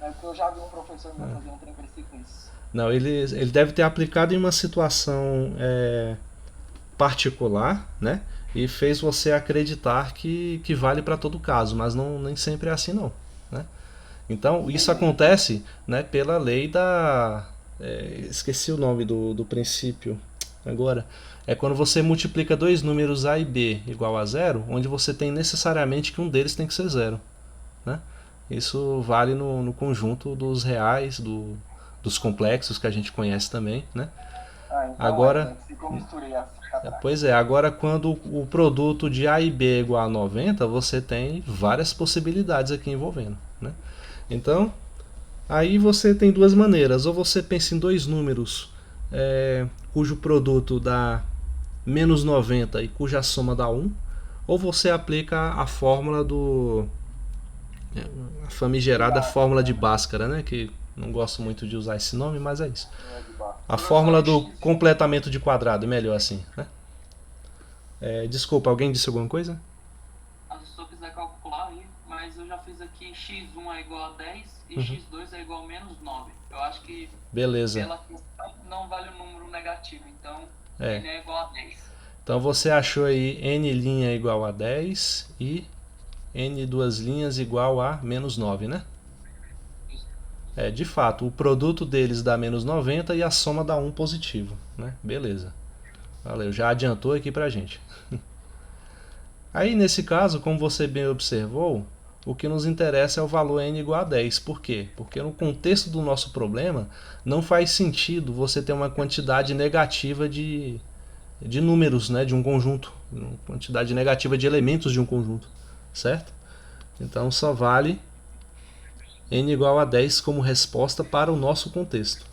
É porque eu já vi um professor meu fazer um trem parecido com isso. Não, ele deve ter aplicado em uma situação particular, né? E fez você acreditar que vale para todo caso, mas nem sempre é assim não, né? Então isso acontece, né, pela lei da... esqueci o nome do princípio agora. É quando você multiplica dois números a e b igual a 0, onde você tem necessariamente que um deles tem que ser 0, né? Isso vale no conjunto dos reais, dos complexos que a gente conhece também, né? Então agora, eu misturei assim. Pois é, agora quando o produto de A e B é igual a 90, você tem várias possibilidades aqui envolvendo, né? Então, aí você tem duas maneiras. Ou você pensa em dois números cujo produto dá menos 90 e cuja soma dá 1, ou você aplica a fórmula a famigerada fórmula de Bhaskara, né? Que não gosto muito de usar esse nome, mas é isso. A fórmula do completamento de quadrado, melhor assim, né? Desculpa, alguém disse alguma coisa? Se eu quiser calcular aí, mas eu já fiz aqui x1 é igual a 10 e x2 é igual a menos 9. Eu acho que beleza. Pela questão não vale o número negativo, então n é igual a 10. Então você achou aí n' igual a 10 e n duas linhas igual a menos 9, né? De fato, o produto deles dá menos 90 e a soma dá 1 positivo, né? Beleza. Valeu, já adiantou aqui pra gente. Aí nesse caso, como você bem observou, o que nos interessa é o valor n igual a 10. Por quê? Porque no contexto do nosso problema não faz sentido você ter uma quantidade negativa de números, né, de um conjunto, uma quantidade negativa de elementos de um conjunto, certo? Então só vale n igual a 10 como resposta para o nosso contexto.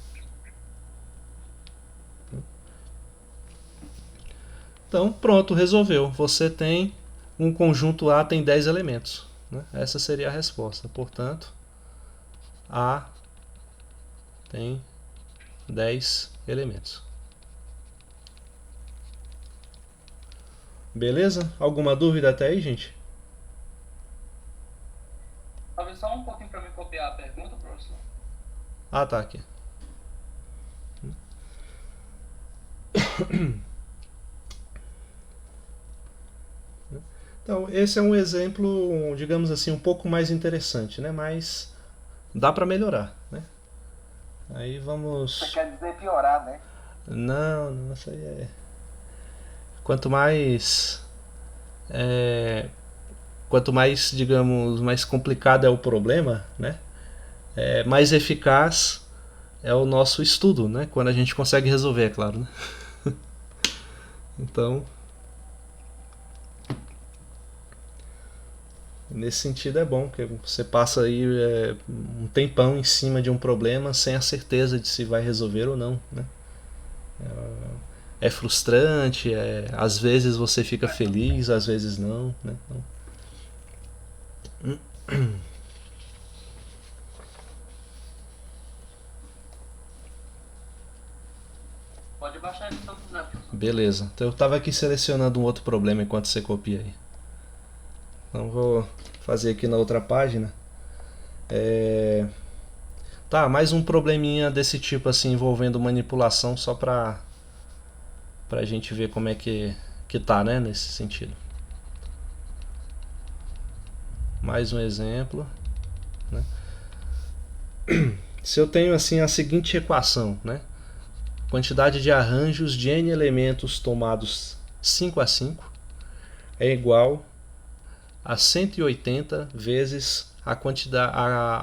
Então pronto, resolveu. Você tem um conjunto A tem 10 elementos, né? Essa seria a resposta. Portanto, A tem 10 elementos. Beleza? Alguma dúvida até aí, gente? Talvez só um pouquinho para me copiar a pergunta, professor. Ah, tá aqui. Então, esse é um exemplo, digamos assim, um pouco mais interessante, né? Mas dá para melhorar, né? Aí vamos... Você quer dizer piorar, né? Não, isso aí é... Quanto mais, digamos, mais complicado é o problema, né? mais eficaz é o nosso estudo, né? Quando a gente consegue resolver, é claro, né? Então, nesse sentido é bom, que você passa aí um tempão em cima de um problema sem a certeza de se vai resolver ou não, né? É frustrante, às vezes você fica feliz, às vezes não, né? Então, Pode baixar ele se eu quiser, professor. beleza. Então eu estava aqui selecionando um outro problema enquanto você copia aí. Então vou fazer aqui na outra página. Tá, mais um probleminha desse tipo assim envolvendo manipulação só pra gente ver como é que tá, né, nesse sentido. Mais um exemplo, né? Se eu tenho assim a seguinte equação, né? Quantidade de arranjos de n elementos tomados 5 a 5 é igual a 180 vezes a quantidade,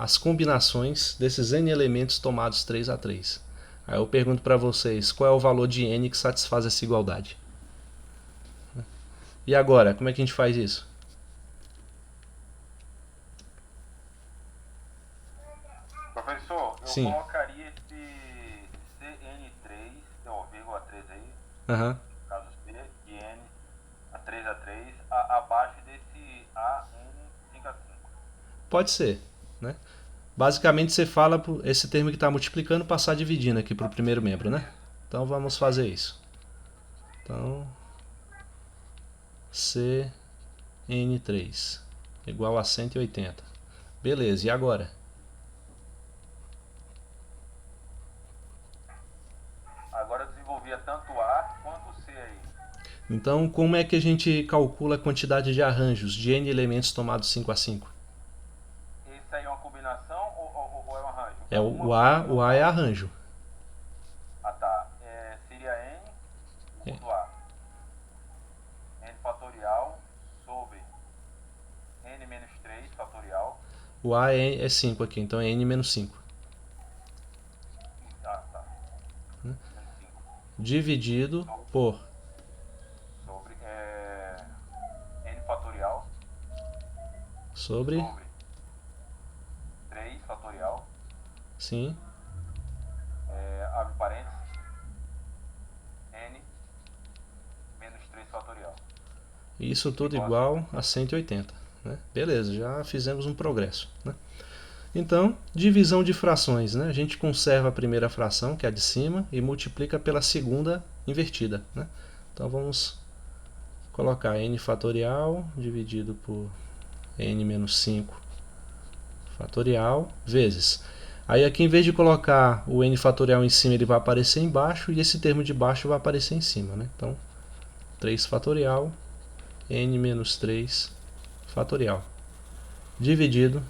as combinações desses n elementos tomados 3 a 3. Aí eu pergunto para vocês, qual é o valor de n que satisfaz essa igualdade? E agora, como é que a gente faz isso? Professor, eu Sim. colocaria esse CN3, vírgula 3 aí, Aham. no caso C, de N a 3 a 3, abaixo desse AN 5 a 5. Pode ser, né? Basicamente você fala esse termo que está multiplicando passar dividindo aqui para o primeiro membro, né? Então vamos fazer isso. Então CN3 igual a 180. Beleza, e agora? Agora eu desenvolvia tanto A quanto C aí. Então como é que a gente calcula a quantidade de arranjos de n elementos tomados 5 a 5? Isso aí é uma combinação ou é um arranjo? O A é arranjo. Ah, tá. Seria N do A. N fatorial sobre N menos 3 fatorial. O A é 5 aqui, então é n menos 5. Ah, tá. Menos 5. Dividido por Sobre N fatorial sobre, sobre 3 fatorial. sim, Abre parênteses. N menos 3 fatorial. isso tudo igual a 180, né? Beleza, já fizemos um progresso, né? Então, divisão de frações, né? A gente conserva a primeira fração, que é a de cima, e multiplica pela segunda invertida, né? Então vamos colocar n fatorial dividido por n menos 5 fatorial vezes. Aí aqui, em vez de colocar o n fatorial em cima, ele vai aparecer embaixo, e esse termo de baixo vai aparecer em cima, né? Então 3 fatorial n menos 3 fatorial dividido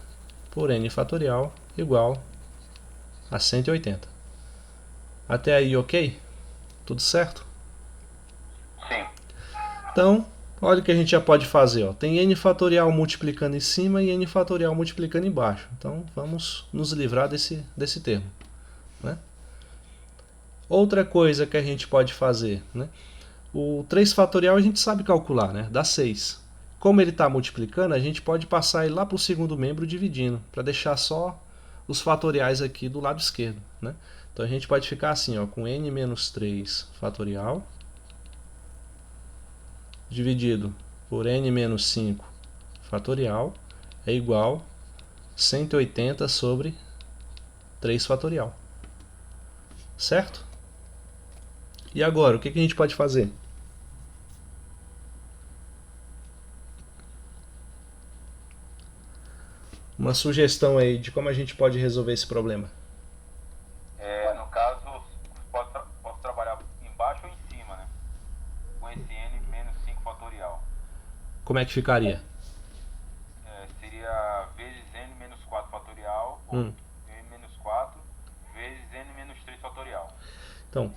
por n fatorial igual a 180. Até aí, ok? Tudo certo? Sim. Então, olha o que a gente já pode fazer. Ó. Tem n fatorial multiplicando em cima e n fatorial multiplicando embaixo. Então, vamos nos livrar desse termo, né? Outra coisa que a gente pode fazer, né? O 3 fatorial a gente sabe calcular, né? Dá 6. Como ele está multiplicando, a gente pode passar ele lá para o segundo membro dividindo, para deixar só os fatoriais aqui do lado esquerdo, né? Então a gente pode ficar assim, ó, com n menos 3 fatorial dividido por n menos 5 fatorial é igual a 180 sobre 3 fatorial. Certo? E agora, o que a gente pode fazer? Uma sugestão aí de como a gente pode resolver esse problema. No caso, posso trabalhar embaixo ou em cima, né? Com esse N menos 5 fatorial. Como é que ficaria? Seria vezes N menos 4 fatorial, ou N menos 4, vezes N menos 3 fatorial. Então,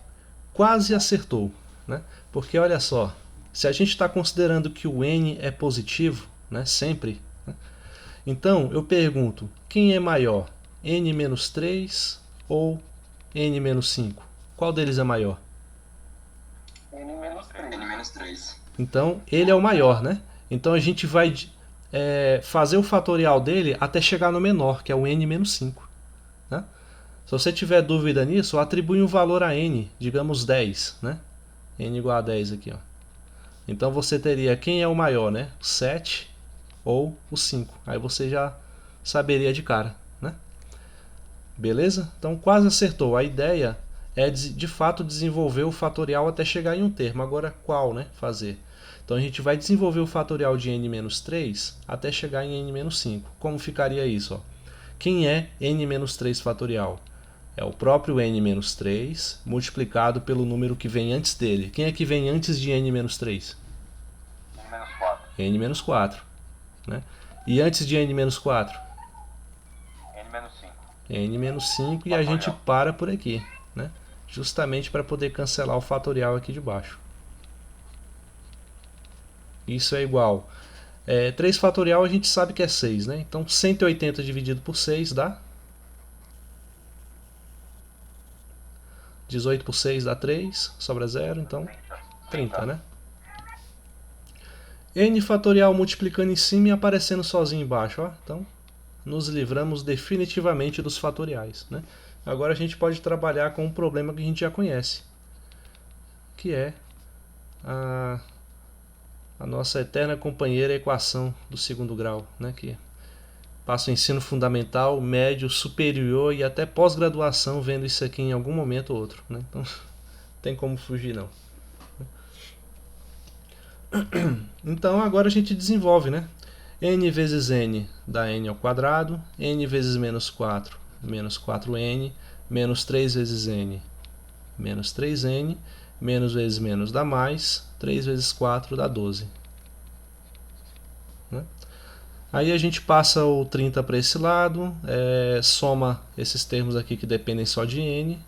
quase acertou, né? Porque olha só, se a gente está considerando que o n é positivo, né, sempre, né? Então eu pergunto, quem é maior, n menos 3 ou n menos 5? Qual deles é maior? N menos 3. N menos 3. Então, ele é o maior, né? Então, a gente vai fazer o fatorial dele até chegar no menor, que é o n menos 5. Né? Se você tiver dúvida nisso, atribui um valor a n, digamos 10. Né? N igual a 10 aqui. Ó. Então, você teria quem é o maior, né? O 7 ou o 5. Aí você já saberia de cara. Né? Beleza? Então, quase acertou. A ideia é de fato desenvolver o fatorial até chegar em um termo. Agora, qual, né? Fazer. Então a gente vai desenvolver o fatorial de n-3 até chegar em n-5. Como ficaria isso? Ó? Quem é n-3 fatorial? É o próprio n-3 multiplicado pelo número que vem antes dele. Quem é que vem antes de n-3? N-4. n-4. Né? E antes de n-4? N-5. n-5 e a gente para por aqui. Né? Justamente para poder cancelar o fatorial aqui de baixo. Isso é igual. 3 fatorial a gente sabe que é 6, né? Então 180 dividido por 6 dá 18 por 6 dá 3, sobra 0, então 30, né? N fatorial multiplicando em cima e aparecendo sozinho embaixo, ó. Então nos livramos definitivamente dos fatoriais, né? Agora a gente pode trabalhar com um problema que a gente já conhece, que é a nossa eterna companheira equação do segundo grau, né, que passa o ensino fundamental, médio, superior e até pós-graduação vendo isso aqui em algum momento ou outro. Né? Então, não tem como fugir não. Então, agora a gente desenvolve, né? N vezes n dá n ao quadrado, n vezes menos 4, menos 4n, menos 3 vezes n, menos 3n, menos vezes menos dá mais, 3 vezes 4 dá 12. Né? Aí a gente passa o 30 para esse lado, soma esses termos aqui que dependem só de n,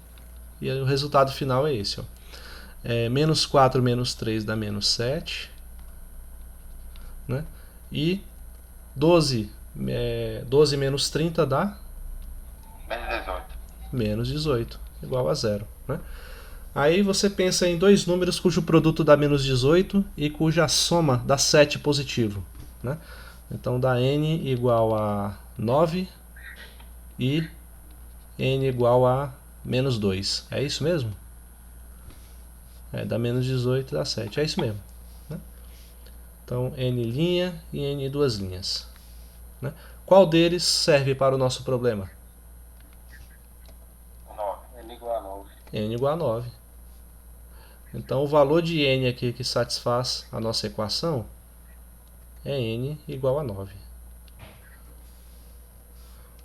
e o resultado final é esse. Ó. Menos 4 menos 3 dá menos 7. Né? E 12 menos 30 dá? Menos 18. Menos 18, igual a 0. Né? Aí você pensa em dois números cujo produto dá menos 18 e cuja soma dá 7 positivo. Né? Então dá n igual a 9 e n igual a menos 2. É isso mesmo? Dá menos 18 dá 7. É isso mesmo. Né? Então n' e n duas linhas. Né? Qual deles serve para o nosso problema? 9. N igual a 9. N igual a 9. Então o valor de n aqui que satisfaz a nossa equação é n igual a 9.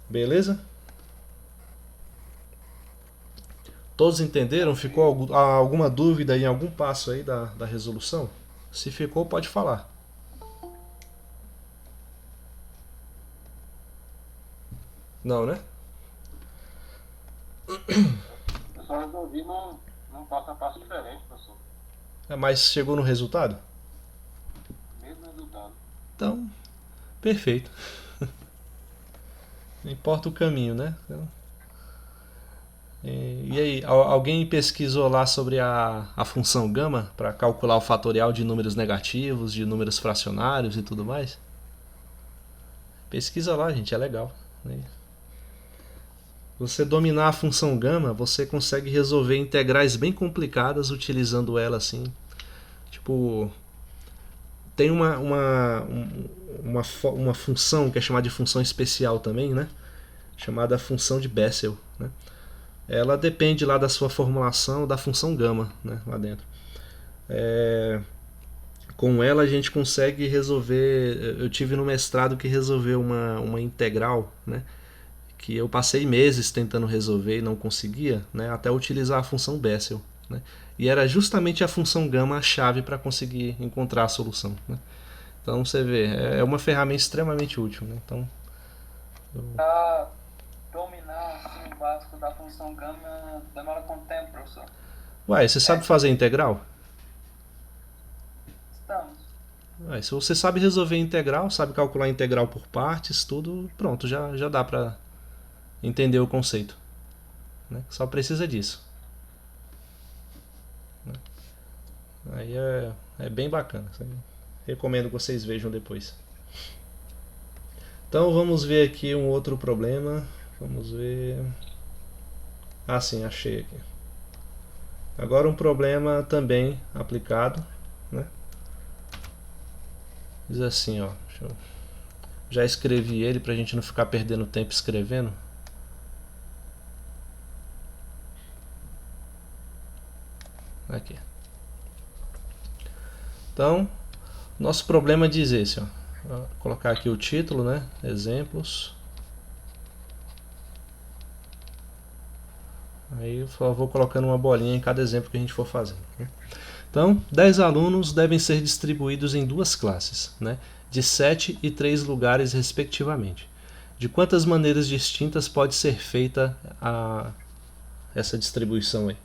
Beleza? Todos entenderam? Ficou alguma dúvida em algum passo aí da resolução? Se ficou, pode falar. Não, né? Eu só resolvi num passo a passo diferente, professor. Mas chegou no resultado? Mesmo resultado. Então, perfeito. Não importa o caminho, né? E aí, alguém pesquisou lá sobre a função gama para calcular o fatorial de números negativos, de números fracionários e tudo mais? Pesquisa lá, gente, é legal. Você dominar a função gama, você consegue resolver integrais bem complicadas utilizando ela assim. Tipo, tem uma função que é chamada de função especial também, né? Chamada função de Bessel, né? Ela depende lá da sua formulação da função gama, né? Lá dentro. Com ela a gente consegue resolver. Eu tive no mestrado que resolveu uma integral, né? Que eu passei meses tentando resolver e não conseguia, né? Até utilizar a função Bessel, né? E era justamente a função gama a chave para conseguir encontrar a solução, né? Então você vê, é uma ferramenta extremamente útil, né? Então, Para dominar assim, o básico da função gama demora quanto tempo, professor? Uai, você sabe fazer integral? Estamos. Uai, se você sabe resolver integral, sabe calcular integral por partes, tudo, pronto, já dá para entender o conceito, né? Só precisa disso, né? Aí é bem bacana. Recomendo que vocês vejam depois. Então vamos ver aqui um outro problema. Vamos ver. Ah, sim, achei aqui. Agora um problema também aplicado, né? Diz assim, ó. Já escrevi ele para a gente não ficar perdendo tempo escrevendo. Aqui. Então, nosso problema diz esse, ó. Vou colocar aqui o título, né? Exemplos. Aí eu só vou colocando uma bolinha em cada exemplo que a gente for fazendo, né? Então, 10 alunos devem ser distribuídos em duas classes, né? De 7 e 3 lugares respectivamente. De quantas maneiras distintas pode ser feita essa distribuição aí?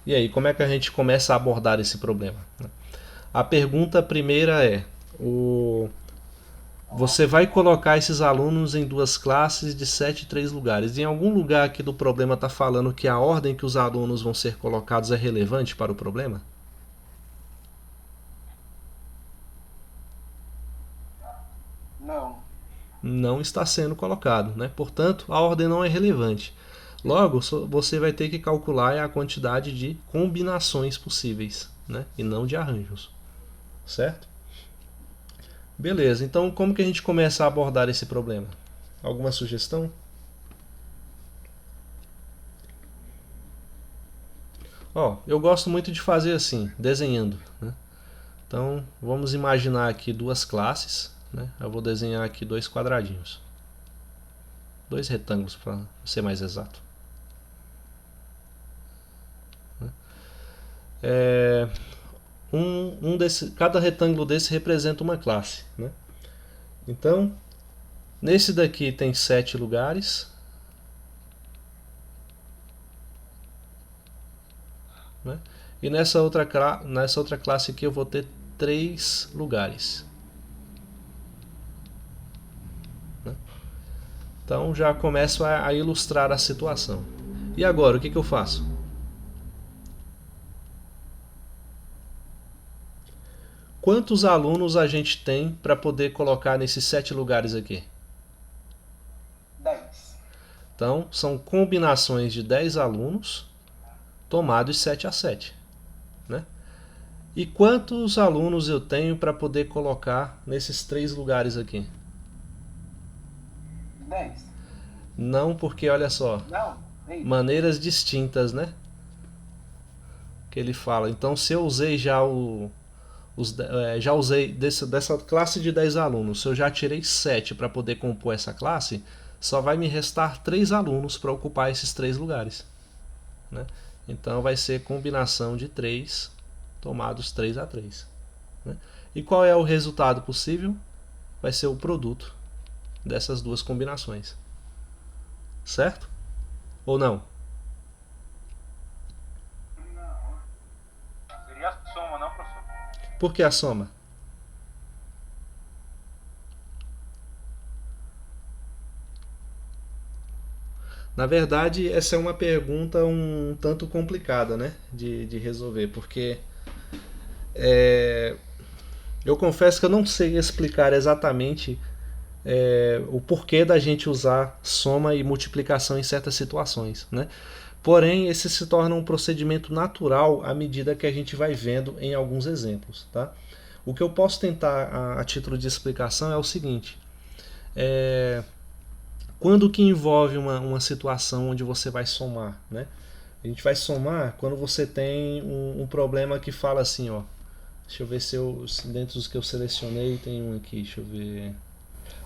E aí, como é que a gente começa a abordar esse problema? A pergunta primeira é: você vai colocar esses alunos em duas classes de 7 e 3 lugares. Em algum lugar aqui do problema está falando que a ordem que os alunos vão ser colocados é relevante para o problema? Não. Não está sendo colocado, né? Portanto, a ordem não é relevante. Logo, você vai ter que calcular a quantidade de combinações possíveis, né? E não de arranjos, certo? Beleza, então como que a gente começa a abordar esse problema? Alguma sugestão? Ó, eu gosto muito de fazer assim, desenhando, né? Então vamos imaginar aqui duas classes, né? Eu vou desenhar aqui dois quadradinhos, dois retângulos para ser mais exato. Cada retângulo desse representa uma classe, né? Então, nesse daqui tem 7 lugares, né? E nessa outra classe aqui eu vou ter 3 lugares, né? Então já começo a ilustrar a situação. E agora, o que eu faço? Quantos alunos a gente tem para poder colocar nesses 7 lugares aqui? 10. Então, são combinações de 10 alunos tomados 7 a 7, né? E quantos alunos eu tenho para poder colocar nesses 3 lugares aqui? 10. Não, porque olha só, Não. Ei. maneiras distintas, né? Que ele fala. Então, se eu usei já usei dessa classe de 10 alunos, se eu já tirei 7 para poder compor essa classe, só vai me restar 3 alunos para ocupar esses 3 lugares, né? Então vai ser combinação de 3 tomados 3 a 3, né? E qual é o resultado possível? Vai ser o produto dessas duas combinações, certo? Ou não? Seria a soma, não, professor? Por que a soma? Na verdade, essa é uma pergunta um tanto complicada, né, de resolver, porque eu confesso que eu não sei explicar exatamente o porquê da gente usar soma e multiplicação em certas situações, né? Porém, esse se torna um procedimento natural à medida que a gente vai vendo em alguns exemplos, tá? O que eu posso tentar a título de explicação é o seguinte: quando que envolve uma situação onde você vai somar, né? A gente vai somar quando você tem um problema que fala assim, ó. Deixa eu ver se dentro dos que eu selecionei tem um aqui, deixa eu ver.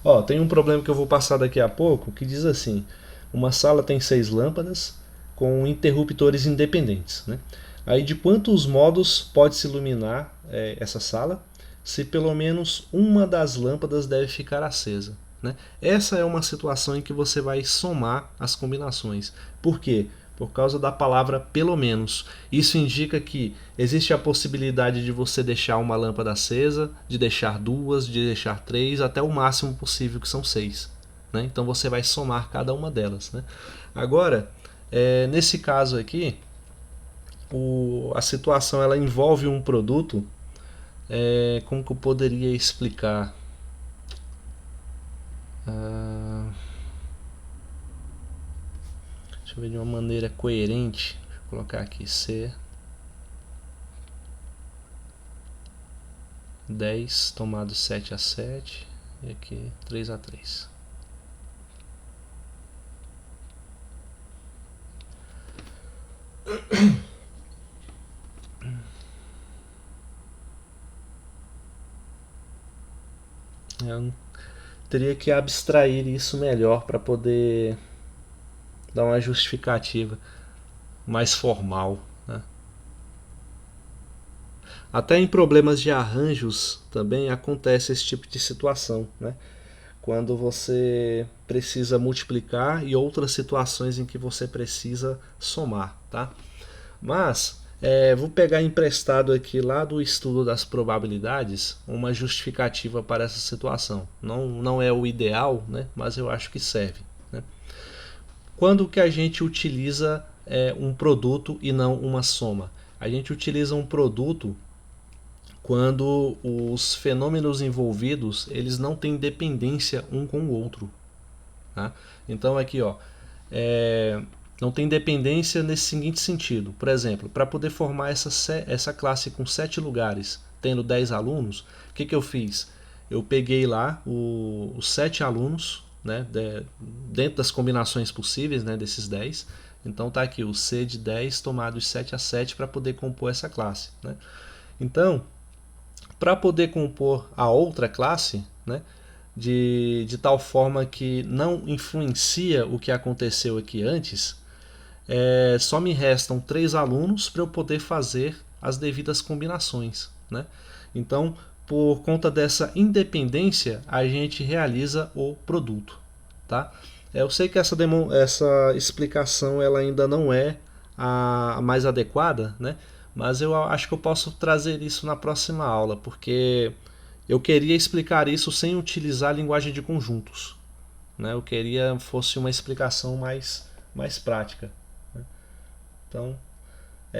Ó, tem um problema que eu vou passar daqui a pouco que diz assim: uma sala tem 6 lâmpadas com interruptores independentes, né? Aí de quantos modos pode se iluminar essa sala, se pelo menos uma das lâmpadas deve ficar acesa, né? Essa é uma situação em que você vai somar as combinações. Por quê? Por causa da palavra pelo menos. Isso indica que existe a possibilidade de você deixar uma lâmpada acesa, de deixar 2, de deixar 3, até o máximo possível, que são 6. né? Então você vai somar cada uma delas, né? Agora, nesse caso aqui, a situação ela envolve um produto. Como que eu poderia explicar? Deixa eu ver de uma maneira coerente. Deixa eu colocar aqui C 10 tomado 7/7 e aqui 3/3. Eu teria que abstrair isso melhor para poder dar uma justificativa mais formal, né? Até em problemas de arranjos também acontece esse tipo de situação, né? Quando você precisa multiplicar e outras situações em que você precisa somar, tá? Mas vou pegar emprestado aqui lá do estudo das probabilidades uma justificativa para essa situação. Não é o ideal, né? Mas eu acho que serve, né? Quando que a gente utiliza um produto e não uma soma? A gente utiliza um produto quando os fenômenos envolvidos eles não têm dependência um com o outro, tá? Então aqui, ó, não tem dependência nesse seguinte sentido. Por exemplo, para poder formar essa classe com 7 lugares, tendo 10 alunos, o que eu fiz? Eu peguei lá os 7 alunos, né, dentro das combinações possíveis, né, desses 10. Então tá aqui o C de 10 tomado de 7/7 para poder compor essa classe, né? Então, para poder compor a outra classe, né, de tal forma que não influencia o que aconteceu aqui antes, só me restam 3 alunos para eu poder fazer as devidas combinações, né? Então, por conta dessa independência, a gente realiza o produto, tá? Eu sei que essa explicação ela ainda não é a mais adequada, né? Mas eu acho que eu posso trazer isso na próxima aula, porque eu queria explicar isso sem utilizar a linguagem de conjuntos, né? Eu queria fosse uma explicação mais prática, né? Então,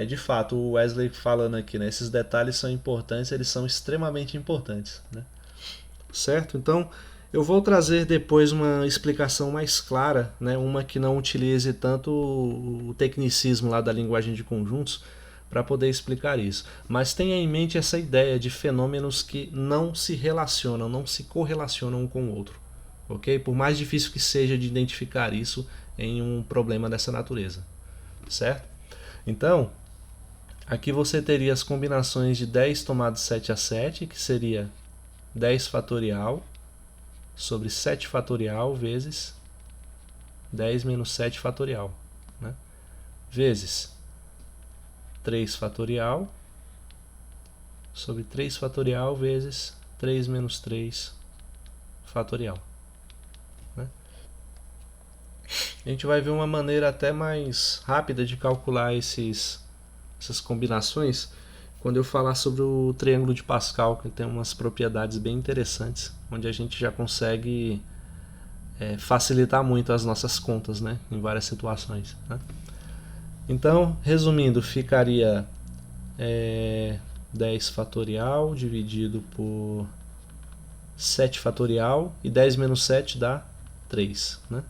de fato, o Wesley falando aqui, né? Esses detalhes são importantes, eles são extremamente importantes, né? Certo? Então, eu vou trazer depois uma explicação mais clara, né? Uma que não utilize tanto o tecnicismo lá da linguagem de conjuntos, para poder explicar isso. Mas tenha em mente essa ideia de fenômenos que não se relacionam, não se correlacionam um com o outro, ok? Por mais difícil que seja de identificar isso em um problema dessa natureza, certo? Então, aqui você teria as combinações de 10 tomado 7/7, que seria 10 fatorial sobre 7 fatorial vezes 10 menos 7 fatorial, né? Vezes 3 fatorial sobre 3 fatorial vezes 3 menos 3 fatorial, né? A gente vai ver uma maneira até mais rápida de calcular essas combinações quando eu falar sobre o triângulo de Pascal, que tem umas propriedades bem interessantes, onde a gente já consegue facilitar muito as nossas contas, né, em várias situações, né? Então, resumindo, ficaria 10 fatorial dividido por 7 fatorial, e 10 menos 7 dá 3, né?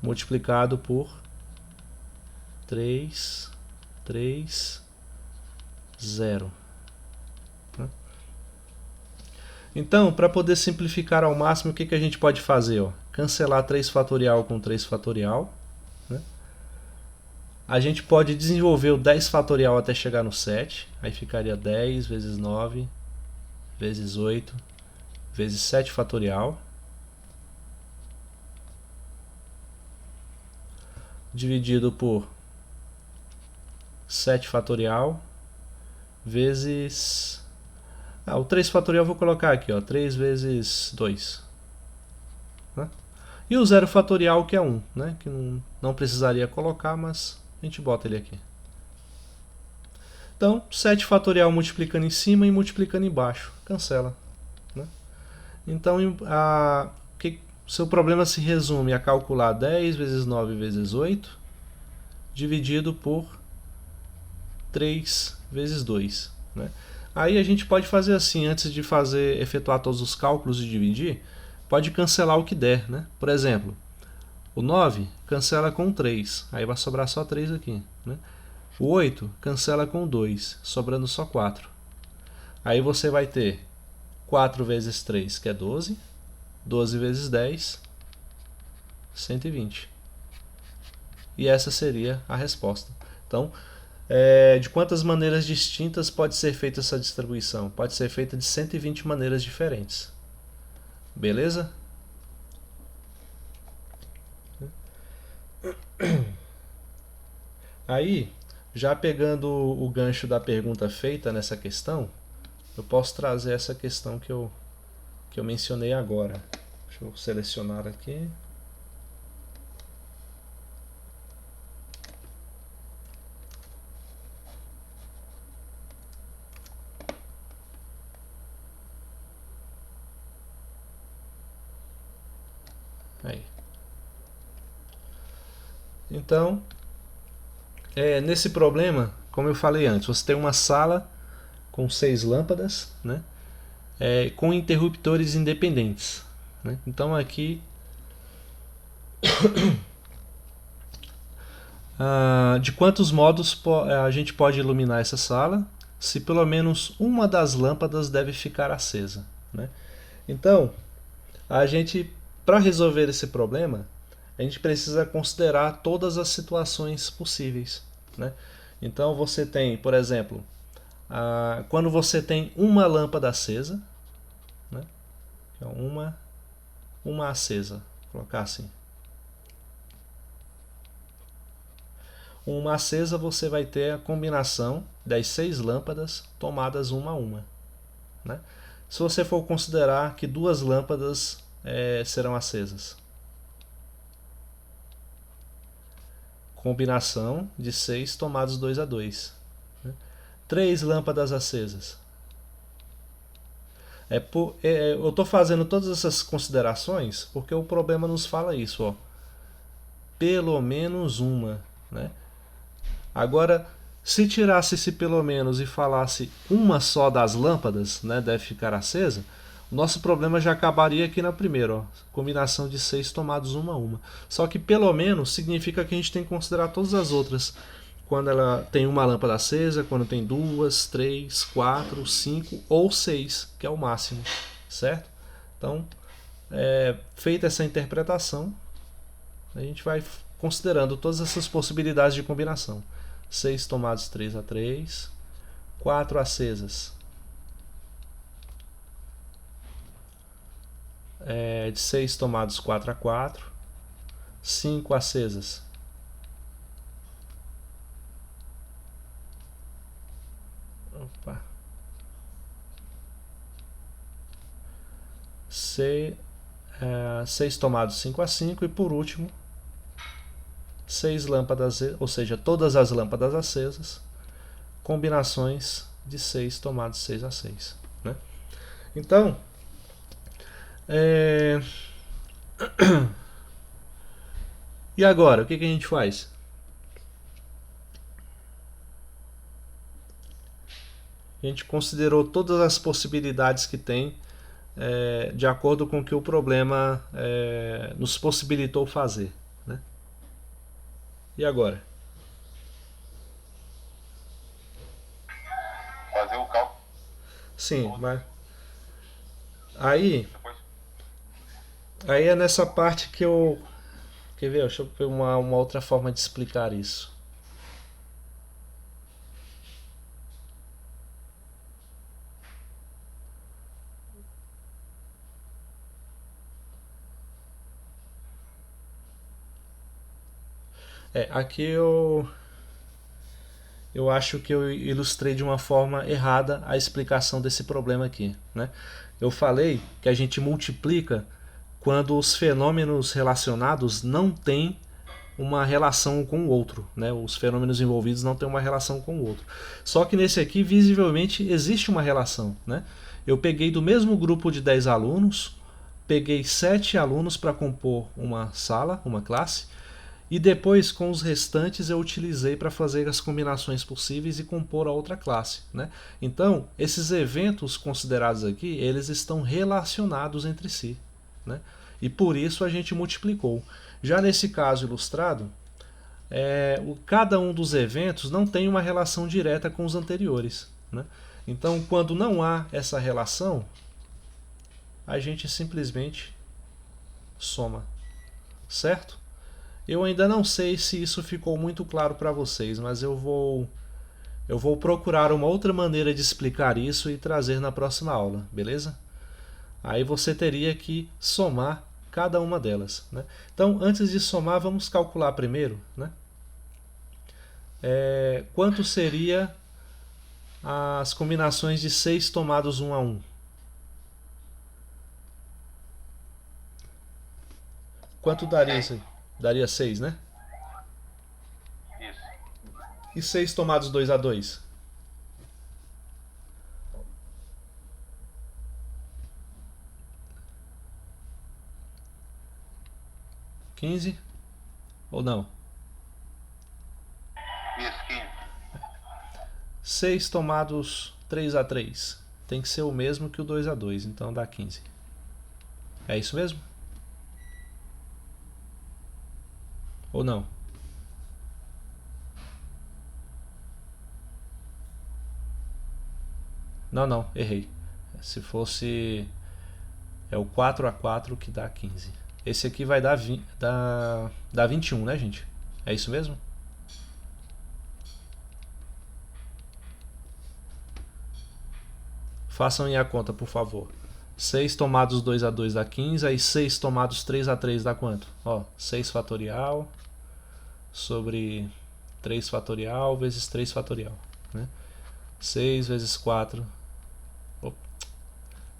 Multiplicado por 3, 3, 0. Né? Então, para poder simplificar ao máximo, o que a gente pode fazer? Ó? Cancelar 3 fatorial com 3 fatorial. Né? A gente pode desenvolver o 10 fatorial até chegar no 7. Aí ficaria 10 vezes 9 vezes 8 vezes 7 fatorial. Dividido por 7 fatorial vezes... o 3 fatorial eu vou colocar aqui, ó, 3 vezes 2. Né? E o 0 fatorial, que é 1, né? Que não precisaria colocar, mas a gente bota ele aqui. Então, 7 fatorial multiplicando em cima e multiplicando embaixo. Cancela. Né? Então, seu problema se resume a calcular 10 vezes 9 vezes 8, dividido por 3 vezes 2. Né? Aí a gente pode fazer assim, antes de efetuar todos os cálculos e dividir, pode cancelar o que der. Né? Por exemplo, o 9 cancela com 3, aí vai sobrar só 3 aqui. Né? O 8 cancela com 2, sobrando só 4. Aí você vai ter 4 vezes 3, que é 12. 12 vezes 10, 120. E essa seria a resposta. Então, de quantas maneiras distintas pode ser feita essa distribuição? Pode ser feita de 120 maneiras diferentes. Beleza? Aí, já pegando o gancho da pergunta feita nessa questão, eu posso trazer essa questão que eu mencionei agora. Deixa eu selecionar aqui. Aí. Então, nesse problema, como eu falei antes, você tem uma sala com 6 lâmpadas, né? Com interruptores independentes. Né? Então aqui de quantos modos a gente pode iluminar essa sala, se pelo menos uma das lâmpadas deve ficar acesa. Né? Então, para resolver esse problema, a gente precisa considerar todas as situações possíveis. Né? Então você tem, por exemplo, quando você tem uma lâmpada acesa, né? uma acesa, vou colocar assim. Uma acesa, você vai ter a combinação das 6 lâmpadas tomadas uma a uma. Né? Se você for considerar que 2 lâmpadas serão acesas, combinação de 6 tomados 2 a 2. Né? 3 lâmpadas acesas. Eu estou fazendo todas essas considerações porque o problema nos fala isso. Ó. Pelo menos uma. Né? Agora, se tirasse esse pelo menos e falasse uma só das lâmpadas, né, deve ficar acesa, o nosso problema já acabaria aqui na primeira. Ó, combinação de 6 tomados uma a uma. Só que pelo menos significa que a gente tem que considerar todas as outras. Quando ela tem uma lâmpada acesa, quando tem 2, 3, 4, 5 ou 6, que é o máximo, certo? Então, feita essa interpretação, a gente vai considerando todas essas possibilidades de combinação. 6 tomados 3 a 3, 4 acesas, de 6 tomados 4 a 4, 5 acesas, opa, 6 tomados 5 a 5 e por último 6 lâmpadas, ou seja, todas as lâmpadas acesas, combinações de 6 tomados 6 a 6. Né? Então, e agora, o que a gente faz? A gente considerou todas as possibilidades que tem de acordo com o que o problema nos possibilitou fazer. Né? E agora? Fazer o cálculo. Sim, mas aí é nessa parte que eu... Quer ver? Deixa eu ver uma outra forma de explicar isso. Aqui eu acho que eu ilustrei de uma forma errada a explicação desse problema aqui. Né? Eu falei que a gente multiplica quando os fenômenos relacionados não têm uma relação com o outro. Né? Os fenômenos envolvidos não têm uma relação com o outro. Só que nesse aqui, visivelmente, existe uma relação. Né? Eu peguei do mesmo grupo de 10 alunos, peguei 7 alunos para compor uma sala, uma classe, e depois com os restantes eu utilizei para fazer as combinações possíveis e compor a outra classe, né? Então, esses eventos considerados aqui, eles estão relacionados entre si, né? E por isso a gente multiplicou. Já nesse caso ilustrado, cada um dos eventos não tem uma relação direta com os anteriores, né? Então, quando não há essa relação, a gente simplesmente soma, certo? Eu ainda não sei se isso ficou muito claro para vocês, mas eu vou procurar uma outra maneira de explicar isso e trazer na próxima aula, beleza? Aí você teria que somar cada uma delas, né? Então, antes de somar, vamos calcular primeiro, né? Quanto seria as combinações de 6 tomados 1 a 1? Quanto daria isso aí? Daria 6, né? Isso. E 6 tomados 2 a 2? 15? Ou não? Isso, 15. 6 tomados 3 a 3 tem que ser o mesmo que o 2 a 2, então dá 15. É isso mesmo? Ou não? Não, errei. Se fosse... É o 4 a 4 que dá 15. Esse aqui vai dar 21, né, gente? É isso mesmo? Façam aí a conta, por favor. 6 tomados 2 a 2 dá 15, aí 6 tomados 3 a 3 dá quanto? Ó, 6 fatorial sobre 3 fatorial vezes 3 fatorial, né? 6 vezes 4...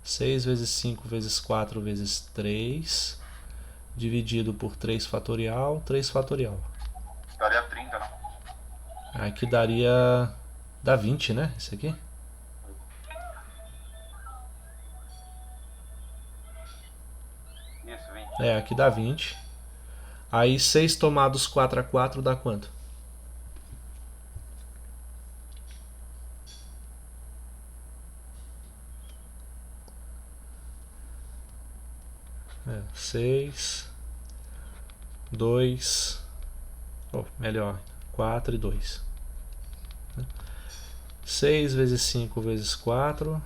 6 vezes 5 vezes 4 vezes 3 dividido por 3 fatorial, 3 fatorial. Daria 30, não? Aqui daria... dá 20, né? Esse aqui? Isso, 20. Aqui dá 20. Aí 6 tomados 4 a 4 dá quanto? 6, 2, melhor, 4 e 2. 6 vezes 5 vezes 4,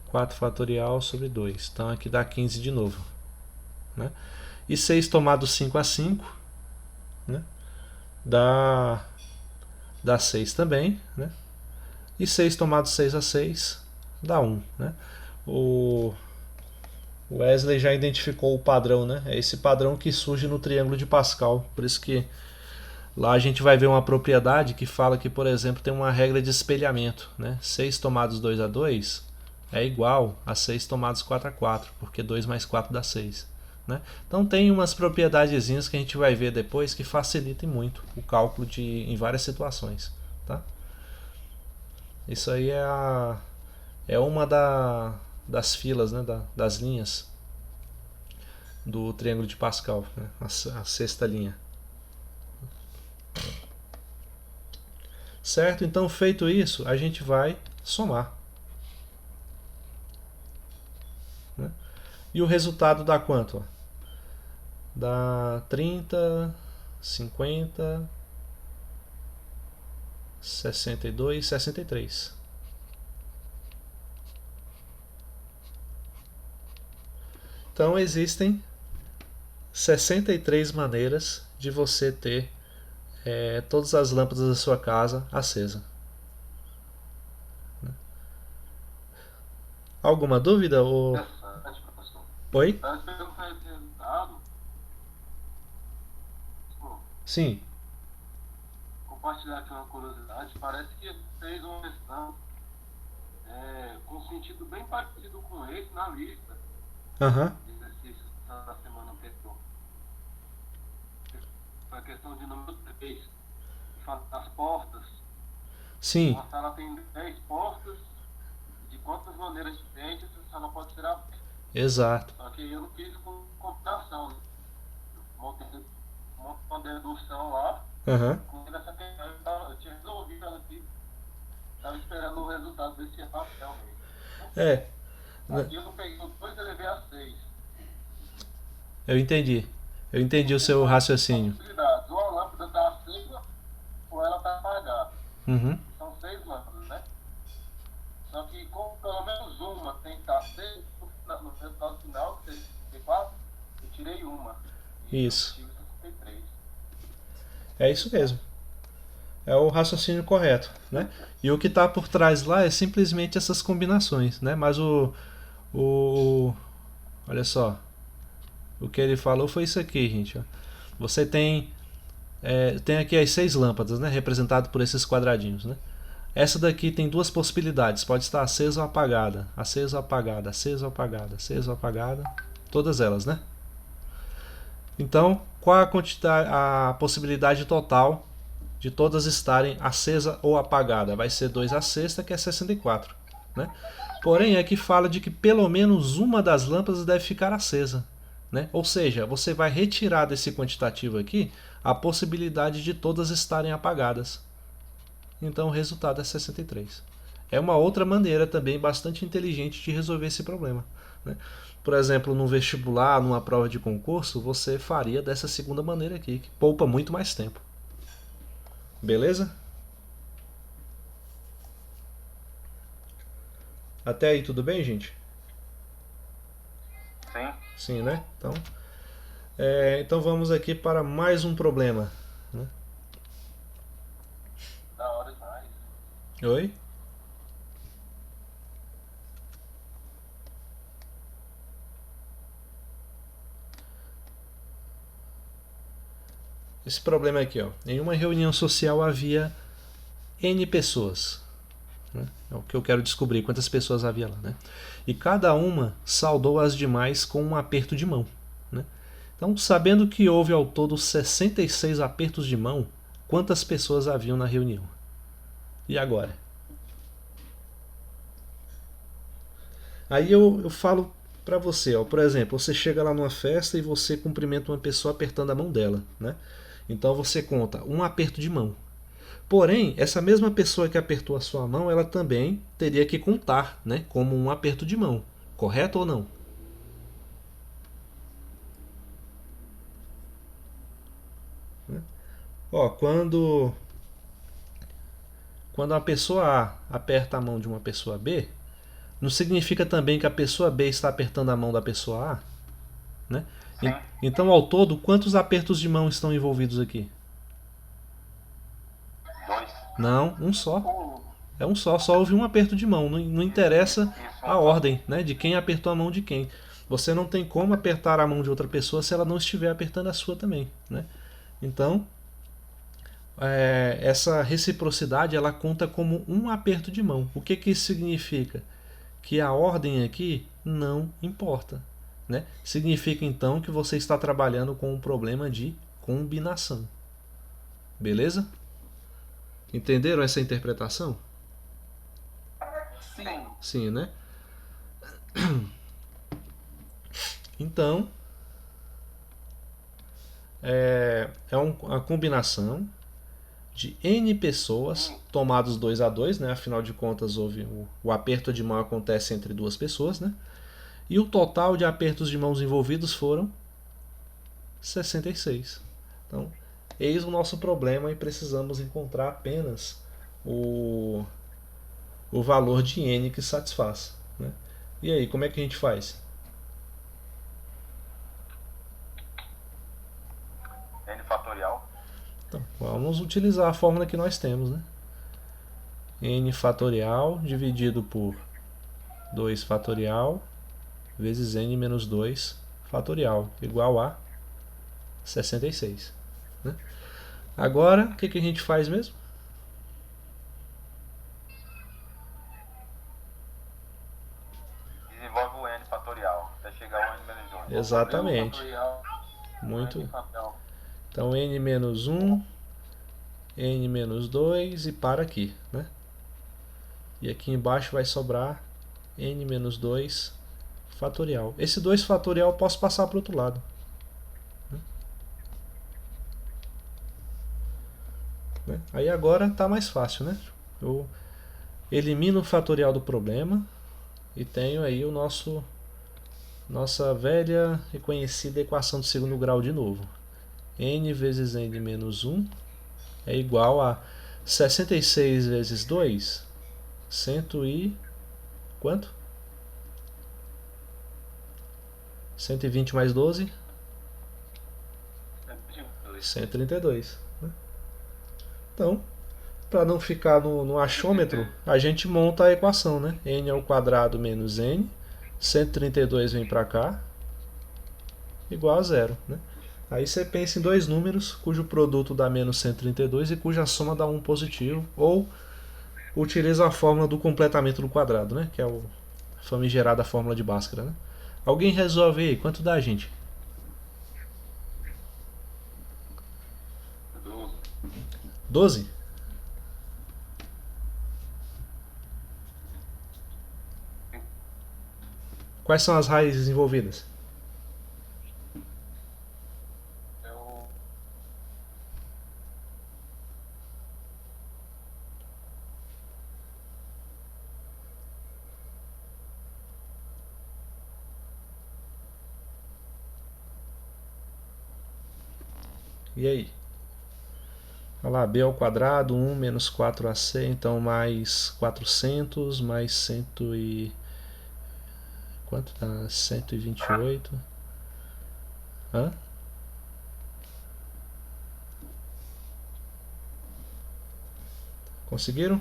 4 fatorial sobre 2. Então aqui dá 15 de novo, né? E 6 tomado 5 a 5, né? Dá 6 também, né? E 6 tomado 6 a 6 dá 1, né? O Wesley já identificou o padrão, né? É esse padrão que surge no triângulo de Pascal. Por isso que lá a gente vai ver uma propriedade que fala que, por exemplo, tem uma regra de espelhamento, né? 6 tomados 2 a 2 é igual a 6 tomados 4 a 4, porque 2 mais 4 dá 6. Né? Então tem umas propriedadezinhas que a gente vai ver depois que facilitem muito o cálculo em várias situações. Tá? Isso aí é uma das filas, né? Das linhas do triângulo de Pascal, né? A sexta linha. Certo? Então, feito isso, a gente vai somar. Né? E o resultado dá quanto? Ó? Dá 30, 50, 62, 63. Então, existem 63 maneiras de você ter todas as lâmpadas da sua casa acesa. Alguma dúvida? Ou... Interessante, professor. Oi? Mas pelo que foi apresentado, Sim. compartilhar aqui uma curiosidade, parece que fez uma questão com sentido bem parecido com esse na lista de exercícios da semana anterior. Foi a questão de número 3, que fala das portas. Sim. Uma sala tem 10 portas, de quantas maneiras diferentes essa sala pode ser aberta. Exato. Só que eu não quis dedução lá. Aham. Com essa questão, eu tinha resolvido ela aqui. Estava esperando o resultado desse papel mesmo. É, Aqui eu peguei o 2 e elevei a 6. eu entendi. Eu entendi o seu raciocínio. Possibilidades. Ou a lâmpada está acesa ou ela está apagada. Uhum. São 6 lâmpadas, né? Só que como pelo menos uma tem que estar acesa, no resultado final, que seria 64, eu tirei uma. E Isso. eu tive 63. É isso mesmo. É o raciocínio correto, né? E o que está por trás lá é simplesmente essas combinações, né? Mas olha só, o que ele falou foi isso aqui, gente. Ó. Você tem aqui as 6 lâmpadas, né? Representado por esses quadradinhos, né? Essa daqui tem duas possibilidades, pode estar acesa ou apagada, acesa ou apagada, acesa ou apagada, acesa ou apagada, todas elas, né? Então, qual a possibilidade total de todas estarem acesa ou apagada? Vai ser 2 a sexta, que é 64, né? Porém, aqui fala de que pelo menos uma das lâmpadas deve ficar acesa, né? Ou seja, você vai retirar desse quantitativo aqui a possibilidade de todas estarem apagadas. Então o resultado é 63. É uma outra maneira também bastante inteligente de resolver esse problema, né? Por exemplo, no vestibular, numa prova de concurso, você faria dessa segunda maneira aqui, que poupa muito mais tempo. Beleza? Até aí tudo bem, gente? Sim. Sim, né? Então vamos aqui para mais um problema, né? Da hora demais. Oi? Esse problema aqui, ó. Em uma reunião social havia N pessoas, né? É o que eu quero descobrir, quantas pessoas havia lá, né? E cada uma saudou as demais com um aperto de mão, né? Então, sabendo que houve ao todo 66 apertos de mão, quantas pessoas haviam na reunião? E agora? Aí eu falo para você, ó, por exemplo, você chega lá numa festa e você cumprimenta uma pessoa apertando a mão dela, né? Então você conta um aperto de mão. Porém, essa mesma pessoa que apertou a sua mão, ela também teria que contar, né, como um aperto de mão. Correto ou não? Ó, quando a pessoa A aperta a mão de uma pessoa B, não significa também que a pessoa B está apertando a mão da pessoa A, né? Então, ao todo, quantos apertos de mão estão envolvidos aqui? 2. Não, um só. É um só houve um aperto de mão. Não interessa a ordem, né, de quem apertou a mão de quem. Você não tem como apertar a mão de outra pessoa se ela não estiver apertando a sua também, né? Então, essa reciprocidade ela conta como um aperto de mão. O que isso significa? Que a ordem aqui não importa, né? Significa então que você está trabalhando com um problema de combinação. Beleza? Entenderam essa interpretação? Sim. Sim, né? Então, uma combinação de N pessoas tomados 2 a 2, né? Afinal de contas, o aperto de mão acontece entre duas pessoas, né? E o total de apertos de mãos envolvidos foram 66. Então, eis o nosso problema e precisamos encontrar apenas o valor de N que satisfaz, né? E aí, como é que a gente faz? N fatorial. Então, vamos utilizar a fórmula que nós temos, né? N fatorial dividido por 2 fatorial vezes N menos 2 fatorial igual a 66, né? Agora, o que a gente faz mesmo? Desenvolve o N fatorial até chegar ao N menos 1. Exatamente. Muito. Então, N menos 1, N menos 2 e para aqui, né? E aqui embaixo vai sobrar N menos 2 fatorial. Esse 2 fatorial eu posso passar para o outro lado. né? Aí agora está mais fácil, né? Eu elimino o fatorial do problema e tenho aí nossa velha e conhecida equação de segundo grau de novo. N vezes N menos 1 é igual a 66 vezes 2, 100 e... quanto? 120 mais 12? 132. Né? Então, para não ficar no achômetro, a gente monta a equação, né? N ao quadrado menos N, 132 vem para cá, igual a zero, né? Aí você pensa em dois números cujo produto dá menos 132 e cuja soma dá 1 positivo, ou utiliza a fórmula do completamento do quadrado, né? Que é a famigerada fórmula de Bhaskara, né? Alguém resolve aí, quanto dá, gente? 12? Quais são as raízes envolvidas? E aí? Olha lá, b ao quadrado, 1 menos 4ac, então mais 400, mais 100 e... quanto dá? 128. Hã? Conseguiram?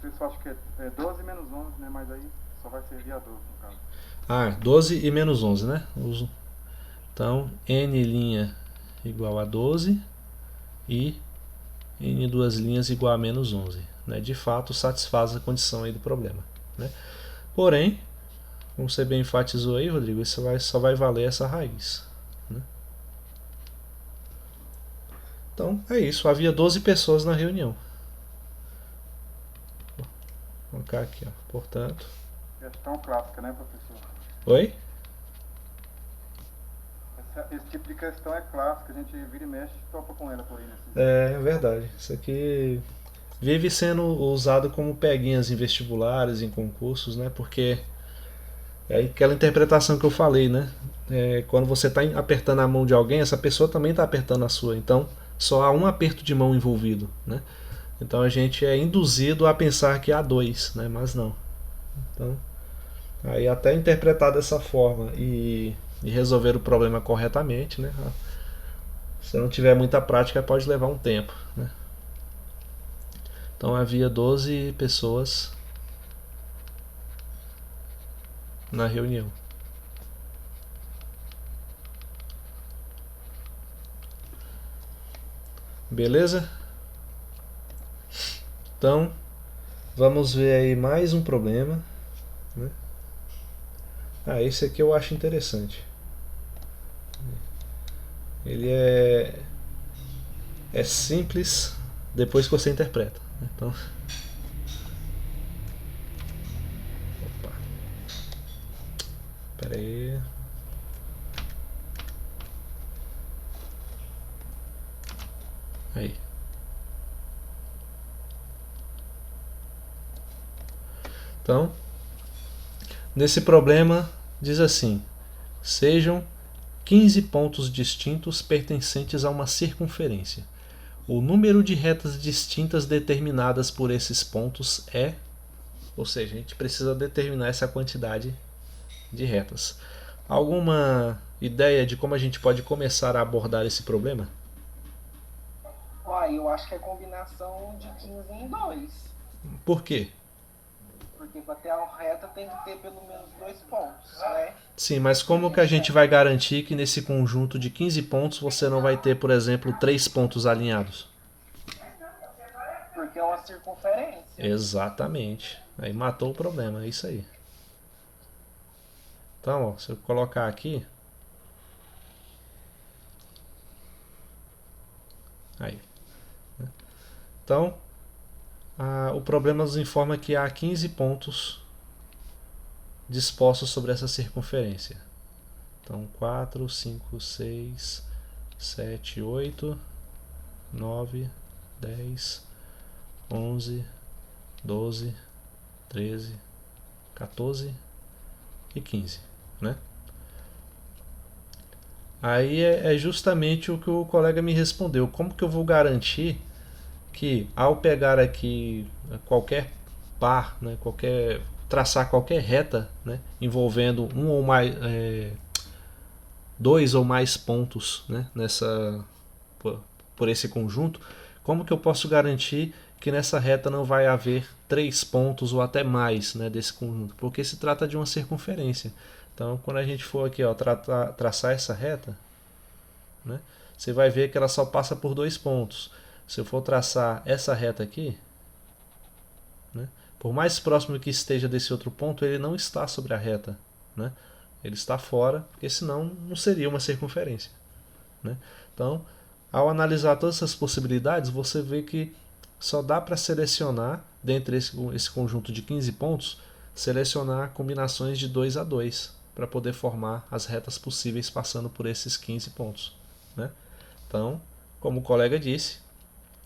Vocês só acham que é 12 menos 11, né? Mas aí só vai servir a 12 no caso. Ah, 12 e menos 11, né? Então, n' igual a 12 e n duas linhas igual a menos 11. Né? De fato, satisfaz a condição aí do problema. Né? Porém, como você bem enfatizou aí, Rodrigo, isso só vai valer essa raiz. Né? Então, é isso. Havia 12 pessoas na reunião. Vou colocar aqui, ó. Portanto... Questão clássica, né, professor? Oi? Esse tipo de questão é clássica, a gente vira e mexe e topa com ela por aí. É verdade. Isso aqui vive sendo usado como peguinhas em vestibulares, em concursos, né? Porque é aquela interpretação que eu falei, né? Quando você está apertando a mão de alguém, essa pessoa também está apertando a sua. Então, só há um aperto de mão envolvido, né? Então a gente é induzido a pensar que há dois, né? Mas não. Então, aí até interpretar dessa forma e resolver o problema corretamente, né? Se não tiver muita prática, pode levar um tempo, né? Então havia 12 pessoas na reunião. Beleza? Então, vamos ver aí mais um problema. Né? Esse aqui eu acho interessante. Ele é simples depois que você interpreta. Então, opa. Espera aí. Aí. Então, nesse problema diz assim: sejam 15 pontos distintos pertencentes a uma circunferência. O número de retas distintas determinadas por esses pontos é... Ou seja, a gente precisa determinar essa quantidade de retas. Alguma ideia de como a gente pode começar a abordar esse problema? Eu acho que é combinação de 15 em 2. Por quê? Porque para ter a reta tem que ter pelo menos 2 pontos, né? Sim, mas como que a gente vai garantir que nesse conjunto de 15 pontos você não vai ter, por exemplo, 3 pontos alinhados? Porque é uma circunferência. Exatamente. Aí matou o problema, é isso aí. Então, ó, se eu colocar aqui... Aí. Então, o problema nos informa que há 15 pontos dispostos sobre essa circunferência. Então, 4, 5, 6, 7, 8, 9, 10, 11, 12, 13, 14 e 15, né? Aí é justamente o que o colega me respondeu. Como que eu vou garantir que ao pegar aqui qualquer par, né, traçar qualquer reta, né, envolvendo um ou mais, dois ou mais pontos, né, por esse conjunto, como que eu posso garantir que nessa reta não vai haver 3 pontos ou até mais, né, desse conjunto? Porque se trata de uma circunferência. Então, quando a gente for aqui, ó, traçar essa reta, né, você vai ver que ela só passa por 2 pontos. Se eu for traçar essa reta aqui, né, por mais próximo que esteja desse outro ponto, ele não está sobre a reta, né? Ele está fora, porque senão não seria uma circunferência, né? Então, ao analisar todas essas possibilidades, você vê que só dá para selecionar, dentre esse conjunto de 15 pontos, selecionar combinações de 2 a 2 para poder formar as retas possíveis passando por esses 15 pontos, né? Então, como o colega disse,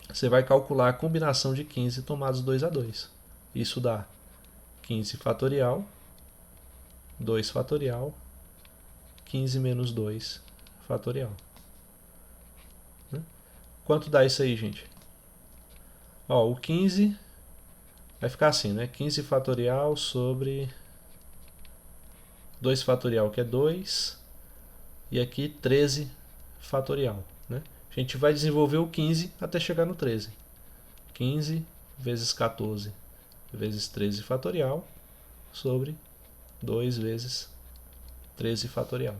você vai calcular a combinação de 15 tomados 2 a 2. Isso dá 15 fatorial, 2 fatorial, 15 menos 2 fatorial. Quanto dá isso aí, gente? Ó, o 15 vai ficar assim, né? 15 fatorial sobre 2 fatorial, que é 2, e aqui 13 fatorial, né? A gente vai desenvolver o 15 até chegar no 13. 15 vezes 14 vezes 13 fatorial sobre 2 vezes 13 fatorial.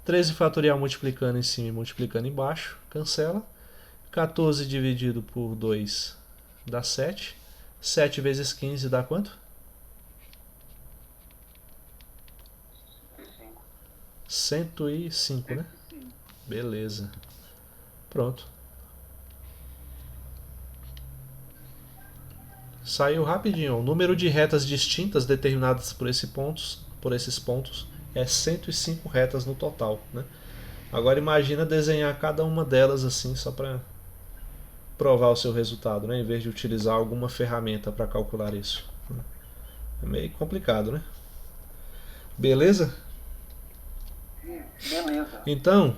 13 fatorial multiplicando em cima e multiplicando embaixo, cancela. 14 dividido por 2 dá 7. 7 vezes 15 dá quanto? 105, né? Beleza. Pronto. Saiu rapidinho. O número de retas distintas determinadas por esses pontos é 105 retas no total, né? Agora imagina desenhar cada uma delas assim só para provar o seu resultado, né? Em vez de utilizar alguma ferramenta para calcular isso. É meio complicado, né? Beleza? Beleza. Então,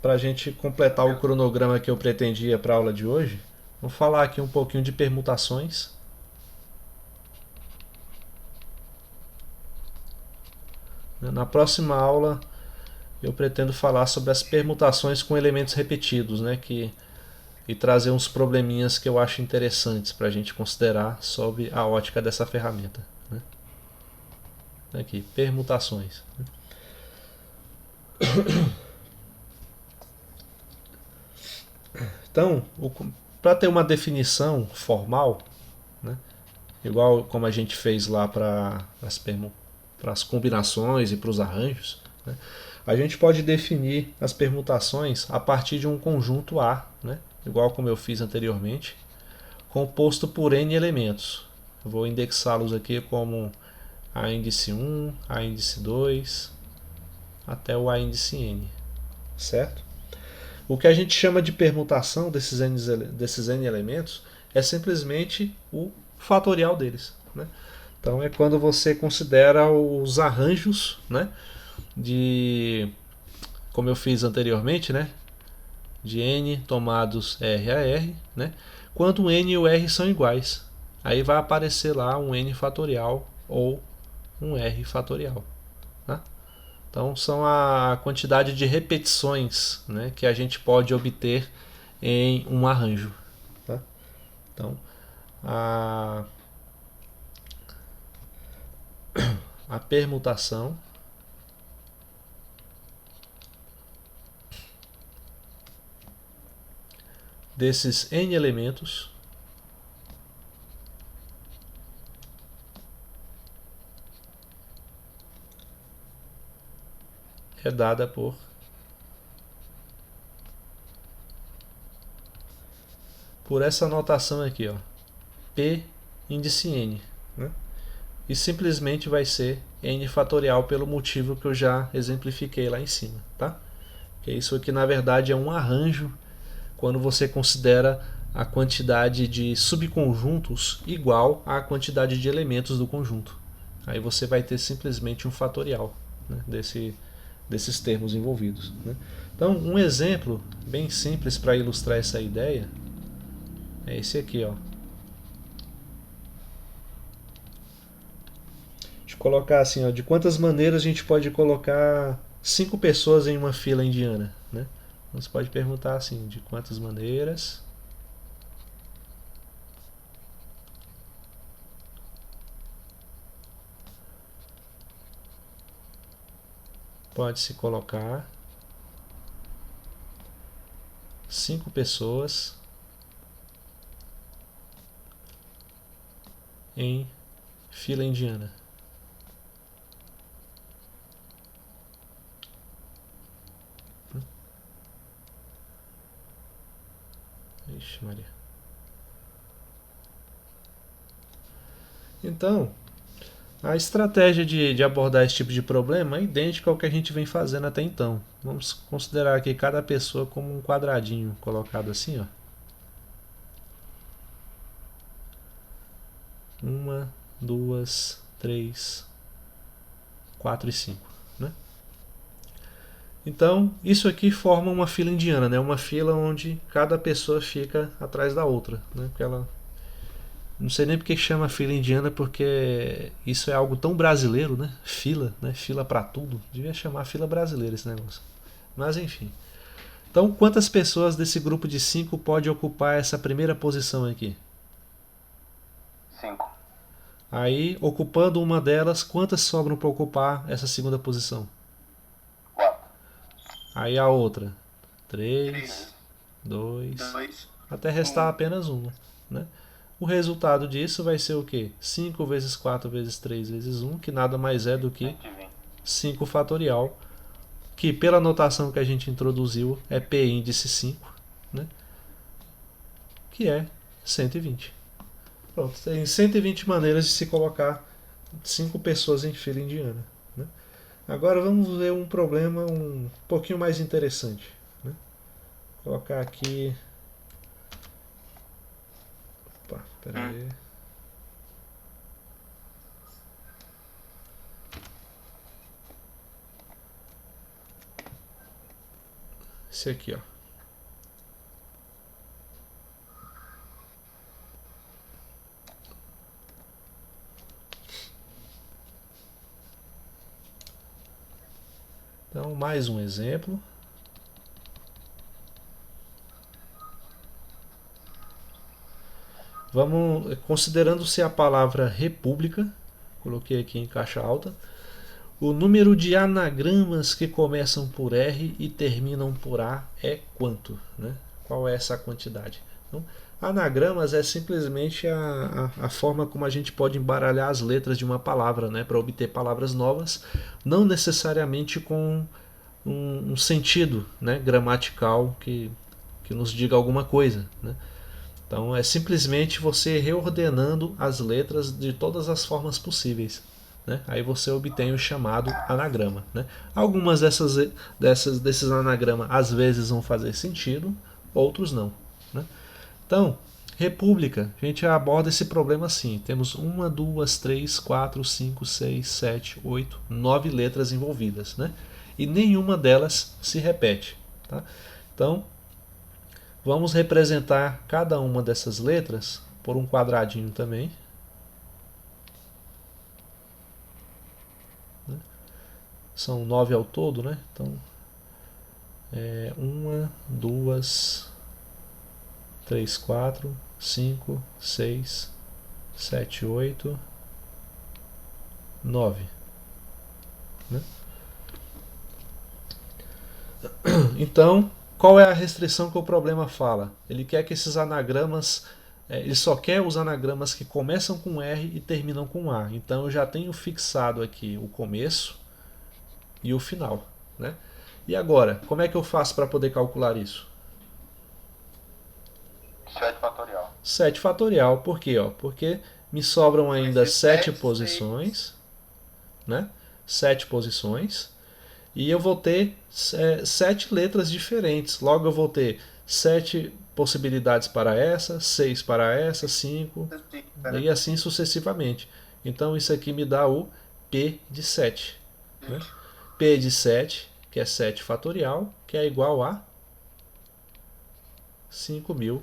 para a gente completar o cronograma que eu pretendia para a aula de hoje, vamos falar aqui um pouquinho de permutações. Na próxima aula eu pretendo falar sobre as permutações com elementos repetidos, né, e trazer uns probleminhas que eu acho interessantes para a gente considerar sob a ótica dessa ferramenta, né? Aqui, permutações. Então, para ter uma definição formal, né, igual como a gente fez lá para as combinações e para os arranjos, né, a gente pode definir as permutações a partir de um conjunto A, né, igual como eu fiz anteriormente, composto por n elementos. Eu vou indexá-los aqui como A índice 1, A índice 2, até o A índice n, certo? O que a gente chama de permutação desses n elementos é simplesmente o fatorial deles, né? Então é quando você considera os arranjos, né, como eu fiz anteriormente, né, de n tomados R a R, né, quando o n e o R são iguais. Aí vai aparecer lá um n fatorial ou um R fatorial, tá? Então são a quantidade de repetições, né, que a gente pode obter em um arranjo, tá? Então a permutação desses n elementos é dada por por essa notação aqui, ó, P índice N, né? E simplesmente vai ser N fatorial pelo motivo que eu já exemplifiquei lá em cima, tá? Que isso aqui na verdade é um arranjo quando você considera a quantidade de subconjuntos igual à quantidade de elementos do conjunto. Aí você vai ter simplesmente um fatorial, né, desses termos envolvidos, né? Então, um exemplo bem simples para ilustrar essa ideia é esse aqui, ó. Deixa eu colocar assim, ó, de quantas maneiras a gente pode colocar 5 pessoas em uma fila indiana, né? Você pode perguntar assim, de quantas maneiras pode-se colocar 5 pessoas em fila indiana. Ixi, Maria. Então, a estratégia de abordar esse tipo de problema é idêntica ao que a gente vem fazendo até então. Vamos considerar aqui cada pessoa como um quadradinho colocado assim, ó. 1, 2, 3, 4 e 5, né? Então, isso aqui forma uma fila indiana, né? Uma fila onde cada pessoa fica atrás da outra, né? Porque ela... Não sei nem porque chama fila indiana, porque isso é algo tão brasileiro, né? Fila, né? Fila para tudo. Devia chamar fila brasileira esse negócio. Mas enfim. Então, quantas pessoas desse grupo de 5 pode ocupar essa primeira posição aqui? 5. Aí, ocupando uma delas, quantas sobram para ocupar essa segunda posição? 4. Aí a outra. 3, 2, até restar apenas uma, né? O resultado disso vai ser o quê? 5 vezes 4 vezes 3 vezes 1, que nada mais é do que 5 fatorial, que pela notação que a gente introduziu é P índice 5, né? Que é 120. Pronto, tem 120 maneiras de se colocar 5 pessoas em fila indiana, né? Agora vamos ver um problema um pouquinho mais interessante, né? Vou colocar aqui... Opa, pera aí. Esse aqui, ó. Então, mais um exemplo. Vamos, considerando-se a palavra república, coloquei aqui em caixa alta, o número de anagramas que começam por R e terminam por A é quanto, né? Qual é essa quantidade? Então, anagramas é simplesmente a forma como a gente pode embaralhar as letras de uma palavra, né, para obter palavras novas, não necessariamente com um sentido, né, gramatical que nos diga alguma coisa, né? Então é simplesmente você reordenando as letras de todas as formas possíveis, né? Aí você obtém o chamado anagrama, né? Algumas desses anagramas às vezes vão fazer sentido, outros não, né? Então, república, a gente aborda esse problema assim. Temos 1, 2, 3, 4, 5, 6, 7, 8, 9 letras envolvidas, né? E nenhuma delas se repete, tá? Então, vamos representar cada uma dessas letras por um quadradinho também. São 9 ao todo, né? Então, 1, 2, 3, 4, 5, 6, 7, 8, 9. Né? Então, qual é a restrição que o problema fala? Ele quer que esses anagramas, ele só quer os anagramas que começam com R e terminam com A. Então eu já tenho fixado aqui o começo e o final, né? E agora, como é que eu faço para poder calcular isso? 7 fatorial. 7 fatorial. Por quê? Ó? Porque me sobram ainda 7 posições, né? 7 posições. E eu vou ter 7 letras diferentes. Logo eu vou ter 7 possibilidades para essa, 6 para essa, 5, e assim sucessivamente. Então isso aqui me dá o P de 7. Né? P de 7, que é 7 fatorial, que é igual a 5.040.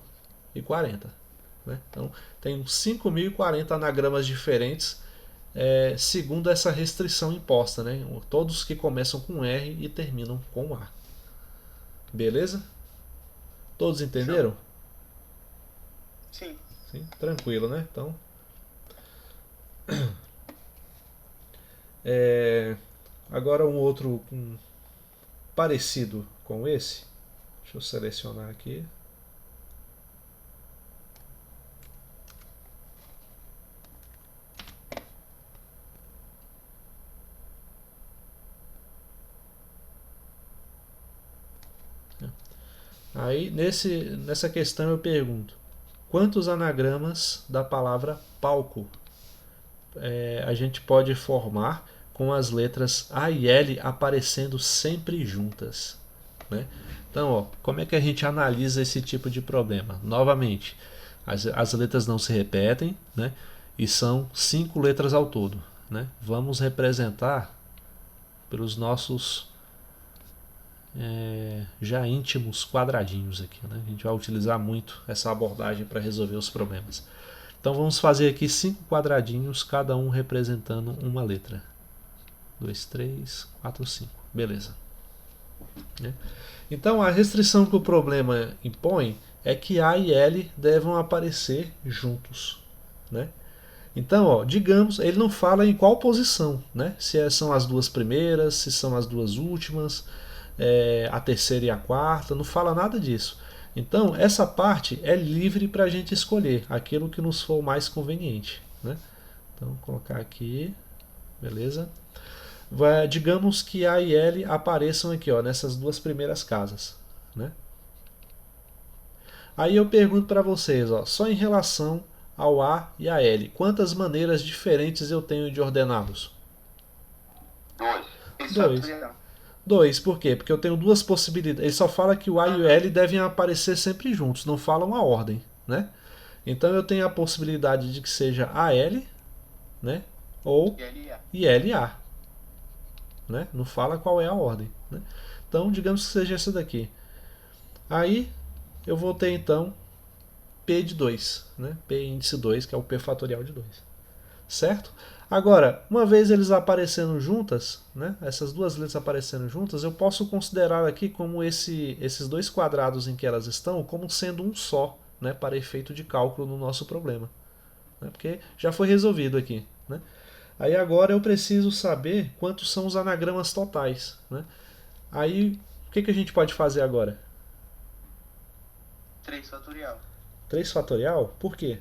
Né? Então tem 5.040 anagramas diferentes, segundo essa restrição imposta, né? Todos que começam com R e terminam com A. Beleza? Todos entenderam? Sim. Sim? Tranquilo, né? Então, agora um outro parecido com esse. Deixa eu selecionar aqui. Aí nessa questão eu pergunto: quantos anagramas da palavra palco a gente pode formar com as letras A e L aparecendo sempre juntas? Né? Então, ó, como é que a gente analisa esse tipo de problema? Novamente, as letras não se repetem, né? E são 5 letras ao todo. Né? Vamos representar pelos nossos já íntimos quadradinhos aqui. Né? A gente vai utilizar muito essa abordagem para resolver os problemas. Então vamos fazer aqui 5 quadradinhos, cada um representando uma letra. 2, 3, 4, 5. Beleza. Então a restrição que o problema impõe é que A e L devem aparecer juntos. Né? Então, ó, digamos, ele não fala em qual posição, né? Se são as duas primeiras, se são as duas últimas, a terceira e a quarta, não fala nada disso. Então, essa parte é livre para a gente escolher aquilo que nos for mais conveniente. Né? Então, vou colocar aqui, beleza? Digamos que A e L apareçam aqui, ó, nessas duas primeiras casas. Né? Aí eu pergunto para vocês, ó, só em relação ao A e a L, quantas maneiras diferentes eu tenho de ordená-los? 2. 2, por quê? Porque eu tenho duas possibilidades. Ele só fala que o A e o L devem aparecer sempre juntos, não falam a ordem. Né? Então eu tenho a possibilidade de que seja AL, né? Ou ILA. Né? Não fala qual é a ordem. Né? Então digamos que seja essa daqui. Aí eu vou ter então P de 2, né? P índice 2, que é o P fatorial de 2. Certo? Agora, uma vez eles aparecendo juntas, né? Essas duas letras aparecendo juntas, eu posso considerar aqui como esses dois quadrados em que elas estão como sendo um só, né? Para efeito de cálculo no nosso problema. Né? Porque já foi resolvido aqui. Né? Aí agora eu preciso saber quantos são os anagramas totais. Né? Aí o que a gente pode fazer agora? 3 fatorial. 3 fatorial? Por quê?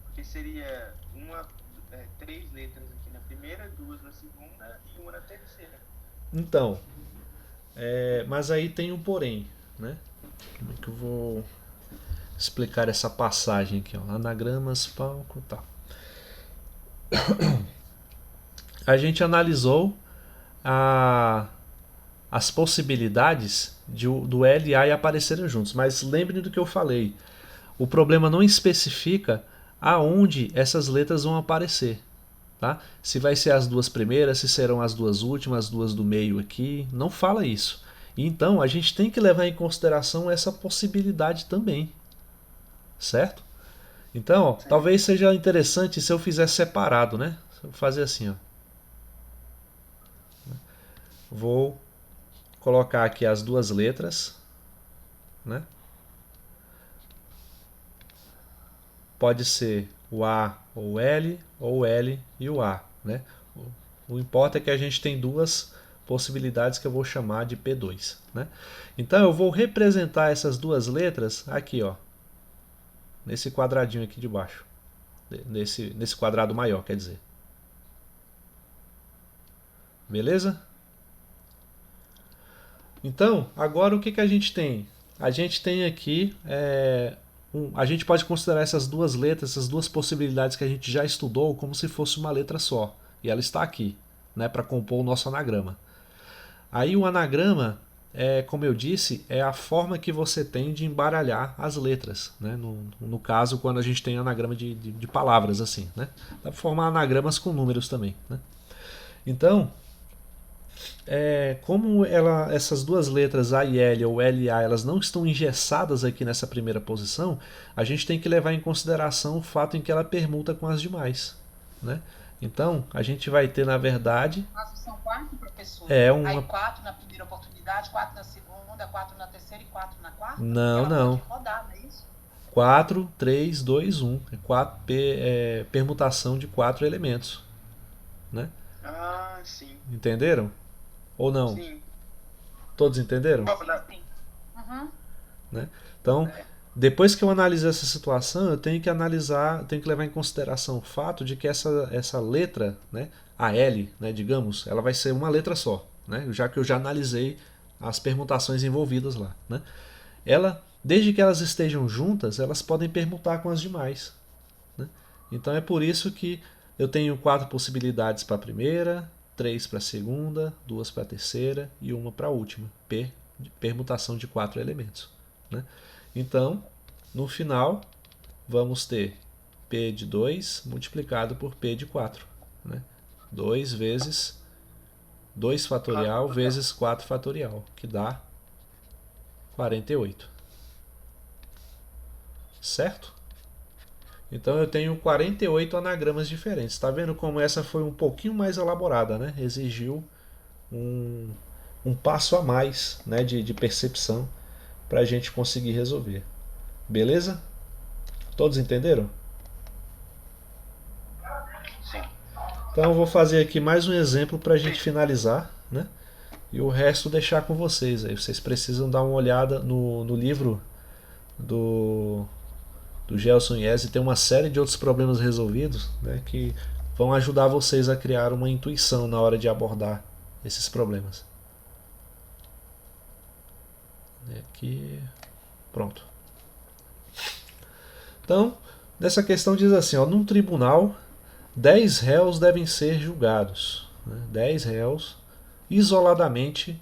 Porque seria 3 letras aqui na primeira, 2 na segunda e 1 na terceira. Então, mas aí tem um porém. Né? Como é que eu vou explicar essa passagem aqui? Ó? Anagramas, palco, tá. A gente analisou as possibilidades do L e A aparecerem juntos, mas lembrem do que eu falei. O problema não especifica aonde essas letras vão aparecer. Tá? Se vai ser as duas primeiras, se serão as duas últimas, as duas do meio aqui, não fala isso. Então a gente tem que levar em consideração essa possibilidade também. Certo? Então, ó, talvez seja interessante se eu fizer separado, né? Vou fazer assim, ó. Vou colocar aqui as duas letras, né? Pode ser o A ou o L e o A, né? O importa é que a gente tem duas possibilidades que eu vou chamar de P2, né? Então eu vou representar essas duas letras aqui, ó, nesse quadradinho aqui de baixo, nesse quadrado maior, quer dizer. Beleza? Então, agora o que a gente tem? A gente tem aqui a gente pode considerar essas duas letras, essas duas possibilidades que a gente já estudou, como se fosse uma letra só. E ela está aqui, né, para compor o nosso anagrama. Aí o anagrama, como eu disse, é a forma que você tem de embaralhar as letras, né? No caso, quando a gente tem anagrama de palavras, assim, né? Dá para formar anagramas com números também, né? Então, como essas duas letras A e L ou L e A, elas não estão engessadas aqui nessa primeira posição, a gente tem que levar em consideração o fato em que ela permuta com as demais, né? Então, a gente vai ter, na verdade... Nossa, são 4, professor? Aí 4 na primeira oportunidade, 4 na segunda, 4 na terceira e 4 na quarta? Não, não. Pode rodar, não é isso? 4, 3, 2, 1. Permutação de 4 elementos, né? Ah, sim. Entenderam? Ou não? Sim. Todos entenderam? Sim. Uhum. Né? Então, depois que eu analiso essa situação, eu tenho que levar em consideração o fato de que essa letra, né, a L, né, digamos, ela vai ser uma letra só, né, já que eu já analisei as permutações envolvidas lá, né? Desde que elas estejam juntas, elas podem permutar com as demais, né? Então é por isso que eu tenho 4 possibilidades para a primeira, 3 para a segunda, 2 para a terceira e 1 para a última, permutação de 4 elementos, né? Então, no final, vamos ter P de 2 multiplicado por P de 4. Né? 2 vezes 2 fatorial vezes 4 fatorial, que dá 48. Certo? Então eu tenho 48 anagramas diferentes. Está vendo como essa foi um pouquinho mais elaborada, né? Exigiu um passo a mais, né, de percepção para a gente conseguir resolver. Beleza? Todos entenderam? Sim. Então eu vou fazer aqui mais um exemplo para a gente finalizar, né? E o resto deixar com vocês. Aí vocês precisam dar uma olhada no livro do Gelson Yes, e tem uma série de outros problemas resolvidos, né, que vão ajudar vocês a criar uma intuição na hora de abordar esses problemas. Aqui, pronto. Então, nessa questão diz assim, ó, num tribunal, 10 réus devem ser julgados, né, 10 réus isoladamente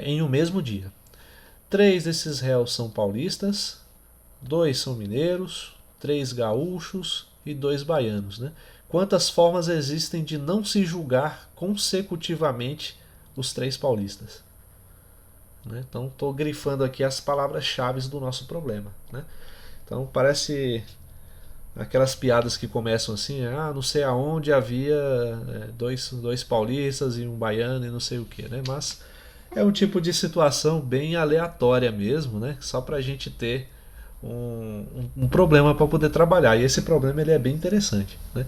em um mesmo dia. 3 desses réus são paulistas, 2 são mineiros, 3 gaúchos e 2 baianos, né? Quantas formas existem de não se julgar consecutivamente os 3 paulistas? Né? Então estou grifando aqui as palavras-chave do nosso problema, né? Então parece aquelas piadas que começam assim, não sei aonde havia dois paulistas e um baiano e não sei o que, né? Mas é um tipo de situação bem aleatória mesmo, né? Só para a gente ter um problema para poder trabalhar, e esse problema ele é bem interessante, né?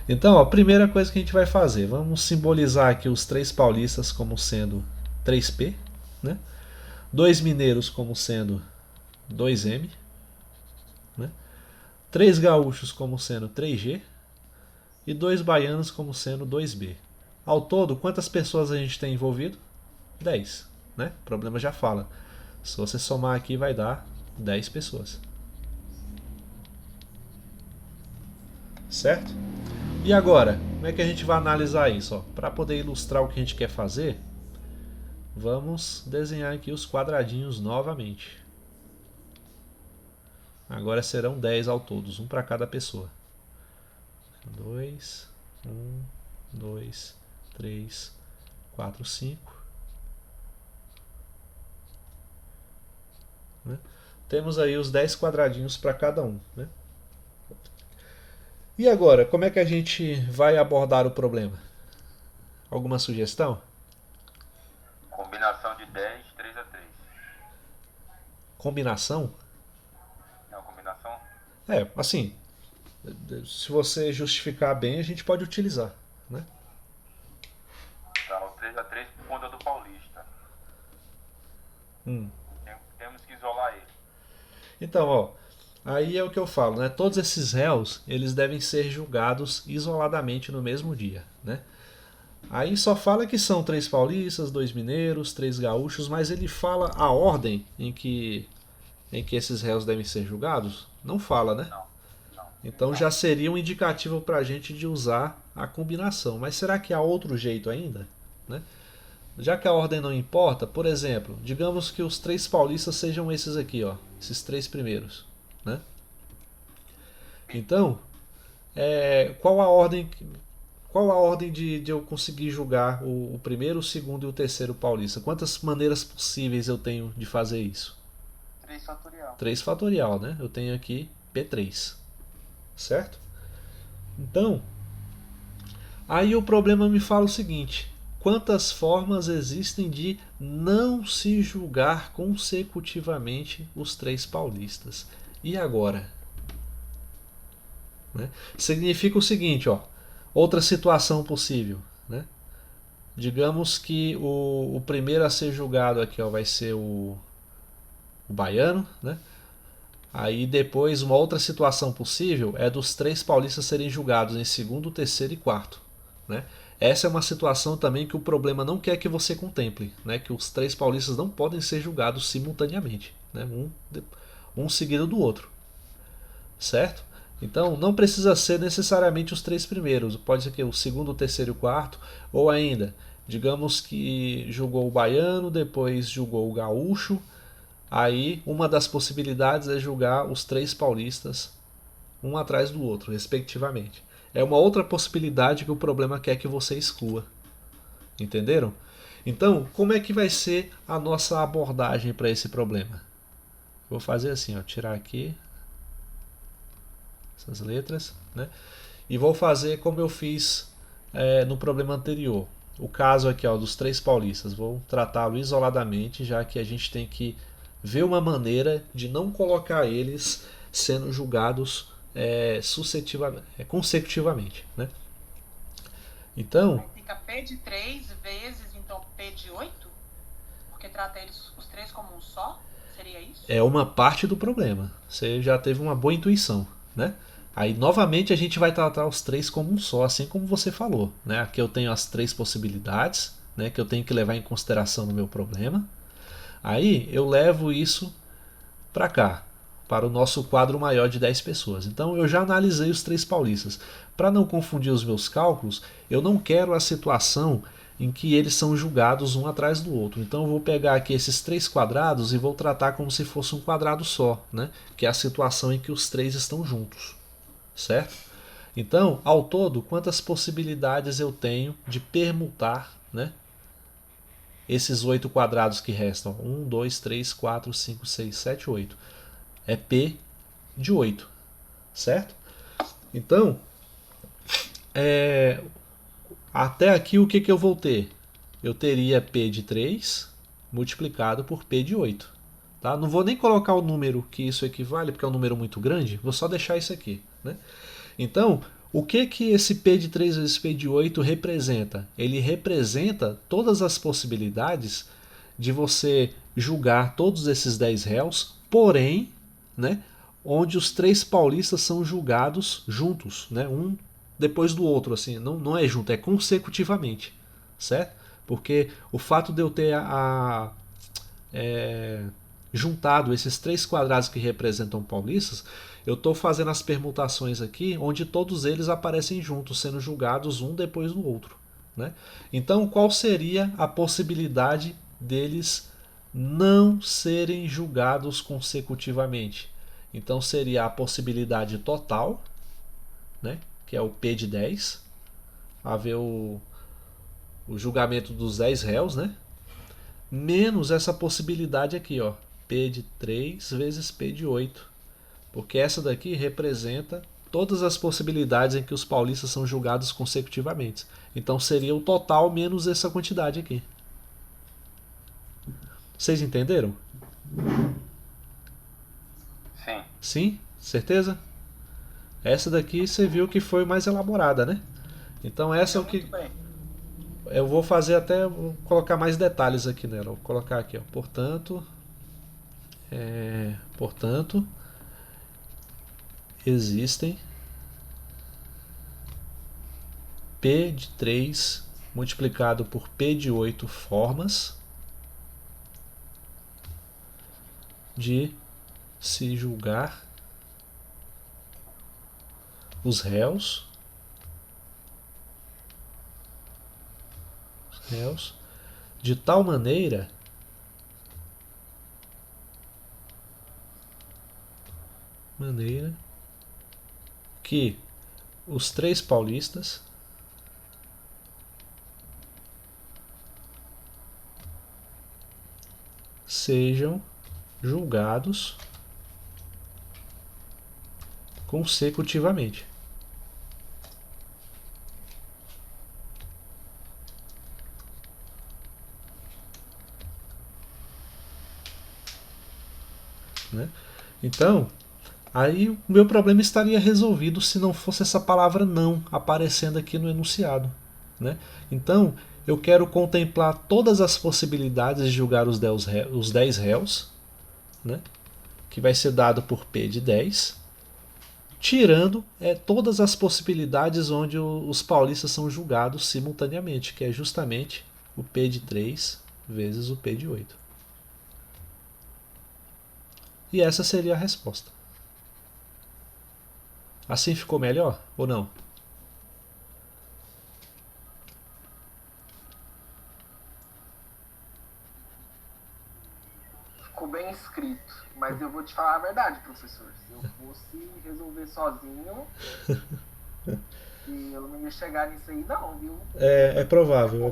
Então, a primeira coisa que a gente vai fazer, vamos simbolizar aqui os 3 paulistas como sendo 3P, né? 2 mineiros como sendo 2M, né? 3 gaúchos como sendo 3G e 2 baianos como sendo 2B. Ao todo, quantas pessoas a gente tem envolvido? 10, né? O problema já fala. Se você somar aqui vai dar 10 pessoas. Certo? E agora, como é que a gente vai analisar isso? Para poder ilustrar o que a gente quer fazer, vamos desenhar aqui os quadradinhos novamente. Agora serão 10 ao todo, um para cada pessoa. 2, 1, 2, 3, 4, 5. Né? Temos aí os 10 quadradinhos para cada um, né? E agora, como é que a gente vai abordar o problema? Alguma sugestão? Combinação de 10, 3 a 3. Combinação? É uma combinação? Assim, se você justificar bem, a gente pode utilizar, né? Tá, o 3 a 3 por conta do paulista. Temos que isolar ele. Então, aí é o que eu falo, né? Todos esses réus, eles devem ser julgados isoladamente no mesmo dia, né? Aí só fala que são 3 paulistas, 2 mineiros, 3 gaúchos, mas ele fala a ordem em que em que esses réus devem ser julgados? Não fala, né? Não. Então já seria um indicativo para a gente de usar a combinação. Mas será que há outro jeito ainda? Né? Já que a ordem não importa, por exemplo, digamos que os 3 paulistas sejam esses aqui, ó, esses 3 primeiros. Né? Então, qual a ordem de eu conseguir julgar o primeiro, o segundo e o terceiro paulista? Quantas maneiras possíveis eu tenho de fazer isso? 3 fatorial. 3 fatorial, né? Eu tenho aqui P3. Certo? Então, aí o problema me fala o seguinte: quantas formas existem de não se julgar consecutivamente os 3 paulistas? E agora? Né? Significa o seguinte, ó, outra situação possível. Né? Digamos que o primeiro a ser julgado aqui, ó, vai ser o baiano, né? Aí depois uma outra situação possível é dos 3 paulistas serem julgados em segundo, terceiro e quarto. Né? Essa é uma situação também que o problema não quer que você contemple, né? Que os 3 paulistas não podem ser julgados simultaneamente, né? Um seguido do outro. Certo? Então não precisa ser necessariamente os 3 primeiros, pode ser que o segundo, o terceiro e o quarto, ou ainda, digamos que julgou o baiano, depois julgou o gaúcho. Aí, uma das possibilidades é julgar os 3 paulistas, um atrás do outro, respectivamente. É uma outra possibilidade que o problema quer que você exclua. Entenderam? Então, como é que vai ser a nossa abordagem para esse problema? Vou fazer assim, ó, tirar aqui essas letras, né? E vou fazer como eu fiz no problema anterior. O caso aqui, ó, dos 3 paulistas, vou tratá-lo isoladamente, já que a gente tem que ver uma maneira de não colocar eles sendo julgados consecutivamente. Né? Então, Aí fica P de 3 vezes, então, P de 8? Porque trata eles os 3 como um só? Seria isso? é uma parte do problema. Você já teve uma boa intuição. Né? Aí, novamente, a gente vai tratar os 3 como um só, assim como você falou. Né? Aqui eu tenho as 3 possibilidades, né, que eu tenho que levar em consideração no meu problema. Aí eu levo isso para cá, para o nosso quadro maior de 10 pessoas. Então eu já analisei os 3 paulistas. Para não confundir os meus cálculos, eu não quero a situação em que eles são julgados um atrás do outro. Então eu vou pegar aqui esses 3 quadrados e vou tratar como se fosse um quadrado só, né? Que é a situação em que os 3 estão juntos. Certo? Então, ao todo, quantas possibilidades eu tenho de permutar, né? Esses 8 quadrados que restam, 1, 2, 3, 4, 5, 6, 7, 8. É P de 8, certo? Então, até aqui o que eu vou ter? Eu teria P de 3 multiplicado por P de 8. Tá? Não vou nem colocar o número que isso equivale, porque é um número muito grande, vou só deixar isso aqui. Né? Então, o que esse P de 3 vezes P de 8 representa? Ele representa todas as possibilidades de você julgar todos esses 10 réus, porém, né, onde os 3 paulistas são julgados juntos, né, um depois do outro, assim, não é junto, é consecutivamente, certo? Porque o fato de eu ter juntado esses 3 quadrados que representam paulistas, eu estou fazendo as permutações aqui onde todos eles aparecem juntos, sendo julgados um depois do outro. Né? Então, qual seria a possibilidade deles não serem julgados consecutivamente? Então, seria a possibilidade total, né? Que é o P de 10, haver o julgamento dos 10 réus, né? Menos essa possibilidade aqui, ó, P de 3 vezes P de 8. Porque essa daqui representa todas as possibilidades em que os paulistas são julgados consecutivamente. Então seria o total menos essa quantidade aqui. Vocês entenderam? Sim. Sim? Certeza? Essa daqui você viu que foi mais elaborada, né? Então essa é o que... Muito bem. Eu vou fazer até... Vou colocar mais detalhes aqui nela. Vou colocar aqui, ó. Portanto... existem P de 3 multiplicado por P de 8 formas de se julgar os réus de tal maneira que os 3 paulistas sejam julgados consecutivamente. Né? Então, aí o meu problema estaria resolvido se não fosse essa palavra não aparecendo aqui no enunciado. Né? Então, eu quero contemplar todas as possibilidades de julgar os 10 réus, né? Que vai ser dado por P de 10, tirando todas as possibilidades onde os paulistas são julgados simultaneamente, que é justamente o P de 3 vezes o P de 8. E essa seria a resposta. Assim ficou melhor ou não? Ficou bem escrito. Mas eu vou te falar a verdade, professor. Se eu fosse resolver sozinho, eu não ia chegar nisso aí não, viu? É provável.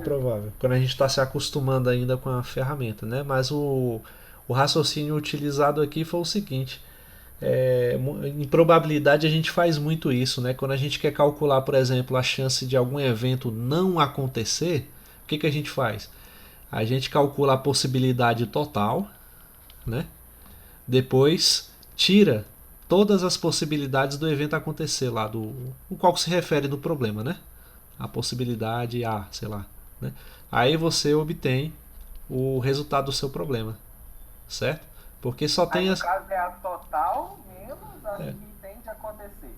Quando a gente está se acostumando ainda com a ferramenta, né? Mas o raciocínio utilizado aqui foi o seguinte. Em probabilidade a gente faz muito isso, né? Quando a gente quer calcular, por exemplo, a chance de algum evento não acontecer, o que a gente faz? A gente calcula a possibilidade total, né? Depois tira todas as possibilidades do evento acontecer lá, o qual se refere no problema, né? A possibilidade A, sei lá, né? Aí você obtém o resultado do seu problema, certo? Porque só tem no caso é a total menos a que tem de acontecer.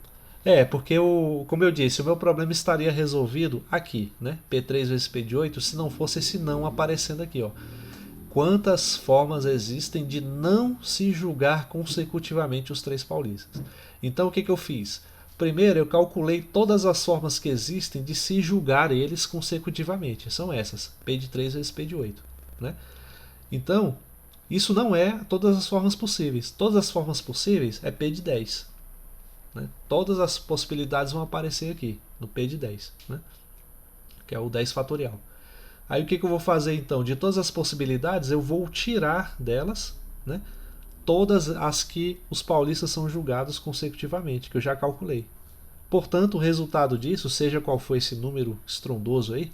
Porque, como eu disse, o meu problema estaria resolvido aqui, né? P3 vezes P de 8, se não fosse esse não aparecendo aqui, ó. Quantas formas existem de não se julgar consecutivamente os 3 paulistas? Então, o que eu fiz? Primeiro, eu calculei todas as formas que existem de se julgar eles consecutivamente. São essas, P de 3 vezes P de 8, né? Então, isso não é todas as formas possíveis. Todas as formas possíveis é P de 10. Né? Todas as possibilidades vão aparecer aqui, no P de 10. Né? Que é o 10 fatorial. Aí o que eu vou fazer então? De todas as possibilidades, eu vou tirar delas, né, todas as que os paulistas são julgados consecutivamente, que eu já calculei. Portanto, o resultado disso, seja qual for esse número estrondoso aí,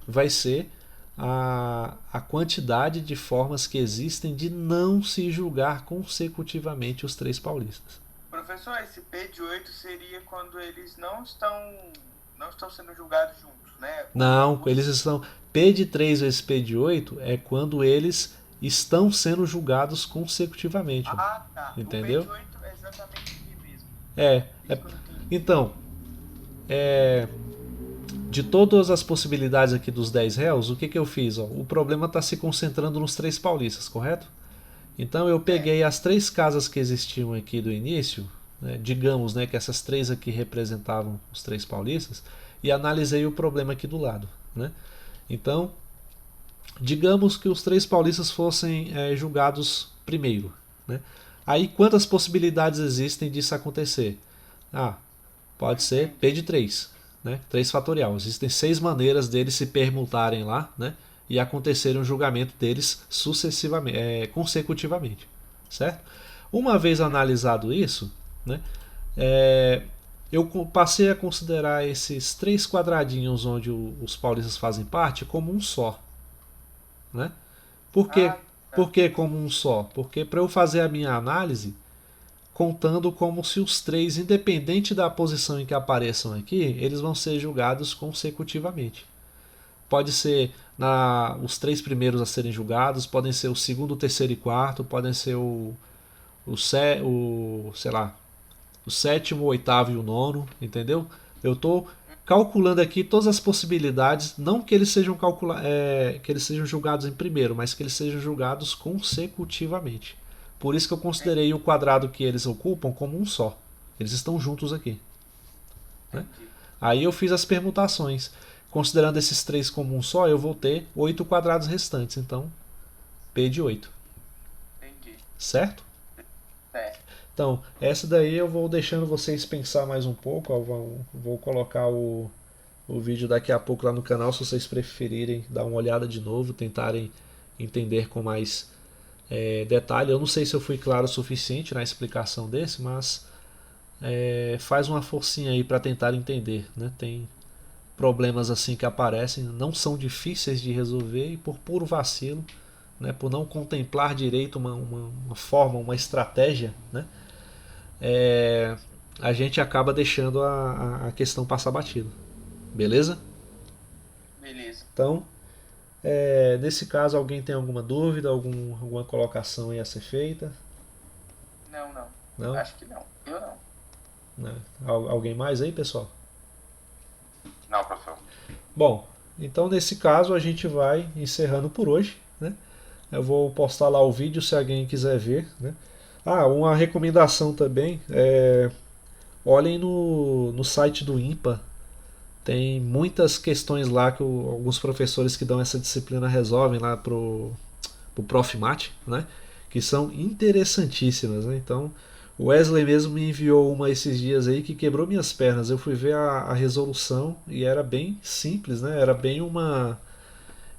vai ser a quantidade de formas que existem de não se julgar consecutivamente os 3 paulistas. Professor, esse P de 8 seria quando eles não estão sendo julgados juntos, né? Não, eles estão... P de 3 vezes P de 8 é quando eles estão sendo julgados consecutivamente. Ah, tá. Entendeu? O P de 8 é exatamente aqui mesmo. Então, de todas as possibilidades aqui dos 10 réus, o que eu fiz? Ó, o problema está se concentrando nos 3 paulistas, correto? Então eu peguei as 3 casas que existiam aqui do início, né, digamos, né, que essas 3 aqui representavam os 3 paulistas, e analisei o problema aqui do lado. Né? Então, digamos que os 3 paulistas fossem julgados primeiro. Né? Aí quantas possibilidades existem disso acontecer? Pode ser P de 3. Né? 3 fatorial. Existem 6 maneiras deles se permutarem lá, né? E acontecerem o julgamento deles consecutivamente. Certo? Uma vez analisado isso, né, eu passei a considerar esses 3 quadradinhos onde os paulistas fazem parte como um só. Né? Por que como um só? Porque para eu fazer a minha análise, contando como se os 3, independente da posição em que apareçam aqui, eles vão ser julgados consecutivamente. Pode ser os 3 primeiros a serem julgados, podem ser o segundo, terceiro e quarto, podem ser o 7º, o 8º e o 9º, entendeu? Eu estou calculando aqui todas as possibilidades, não que eles sejam julgados em primeiro, mas que eles sejam julgados consecutivamente. Por isso que eu considerei o quadrado que eles ocupam como um só. Eles estão juntos aqui. Né? Aí eu fiz as permutações. Considerando esses 3 como um só, eu vou ter 8 quadrados restantes. Então, P de 8. Entendi. Certo? Certo. Então, essa daí eu vou deixando vocês pensar mais um pouco. Eu vou colocar o vídeo daqui a pouco lá no canal, se vocês preferirem dar uma olhada de novo, tentarem entender com mais detalhe. Eu não sei se eu fui claro o suficiente na explicação desse, mas faz uma forcinha aí para tentar entender. Né? Tem problemas assim que aparecem, não são difíceis de resolver e por puro vacilo, né? Por não contemplar direito uma forma, uma estratégia, né? A gente acaba deixando a questão passar batido. Beleza? Beleza. Então, nesse caso, alguém tem alguma dúvida, alguma colocação aí a ser feita? Não. Não? Acho que não. Eu não. Não. Alguém mais aí, pessoal? Não, professor. Bom, então nesse caso a gente vai encerrando por hoje, né? Eu vou postar lá o vídeo se alguém quiser ver, né? Uma recomendação também, olhem no site do IMPA, tem muitas questões lá que alguns professores que dão essa disciplina resolvem lá pro Prof. Mate, né? Que são interessantíssimas, né? Então, o Wesley mesmo me enviou uma esses dias aí que quebrou minhas pernas. Eu fui ver a resolução e era bem simples, né?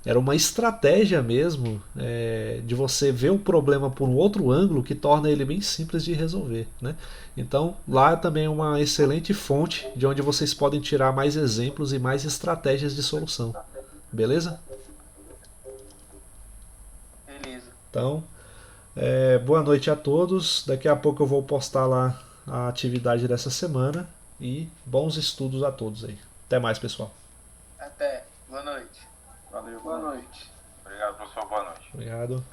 Era uma estratégia mesmo de você ver o problema por um outro ângulo que torna ele bem simples de resolver, né? Então, lá também é uma excelente fonte de onde vocês podem tirar mais exemplos e mais estratégias de solução. Beleza? Beleza. Então, boa noite a todos. Daqui a pouco eu vou postar lá a atividade dessa semana e bons estudos a todos aí. Até mais, pessoal. Até. Boa noite. Valeu, Boa noite. Obrigado, professor. Boa noite. Obrigado.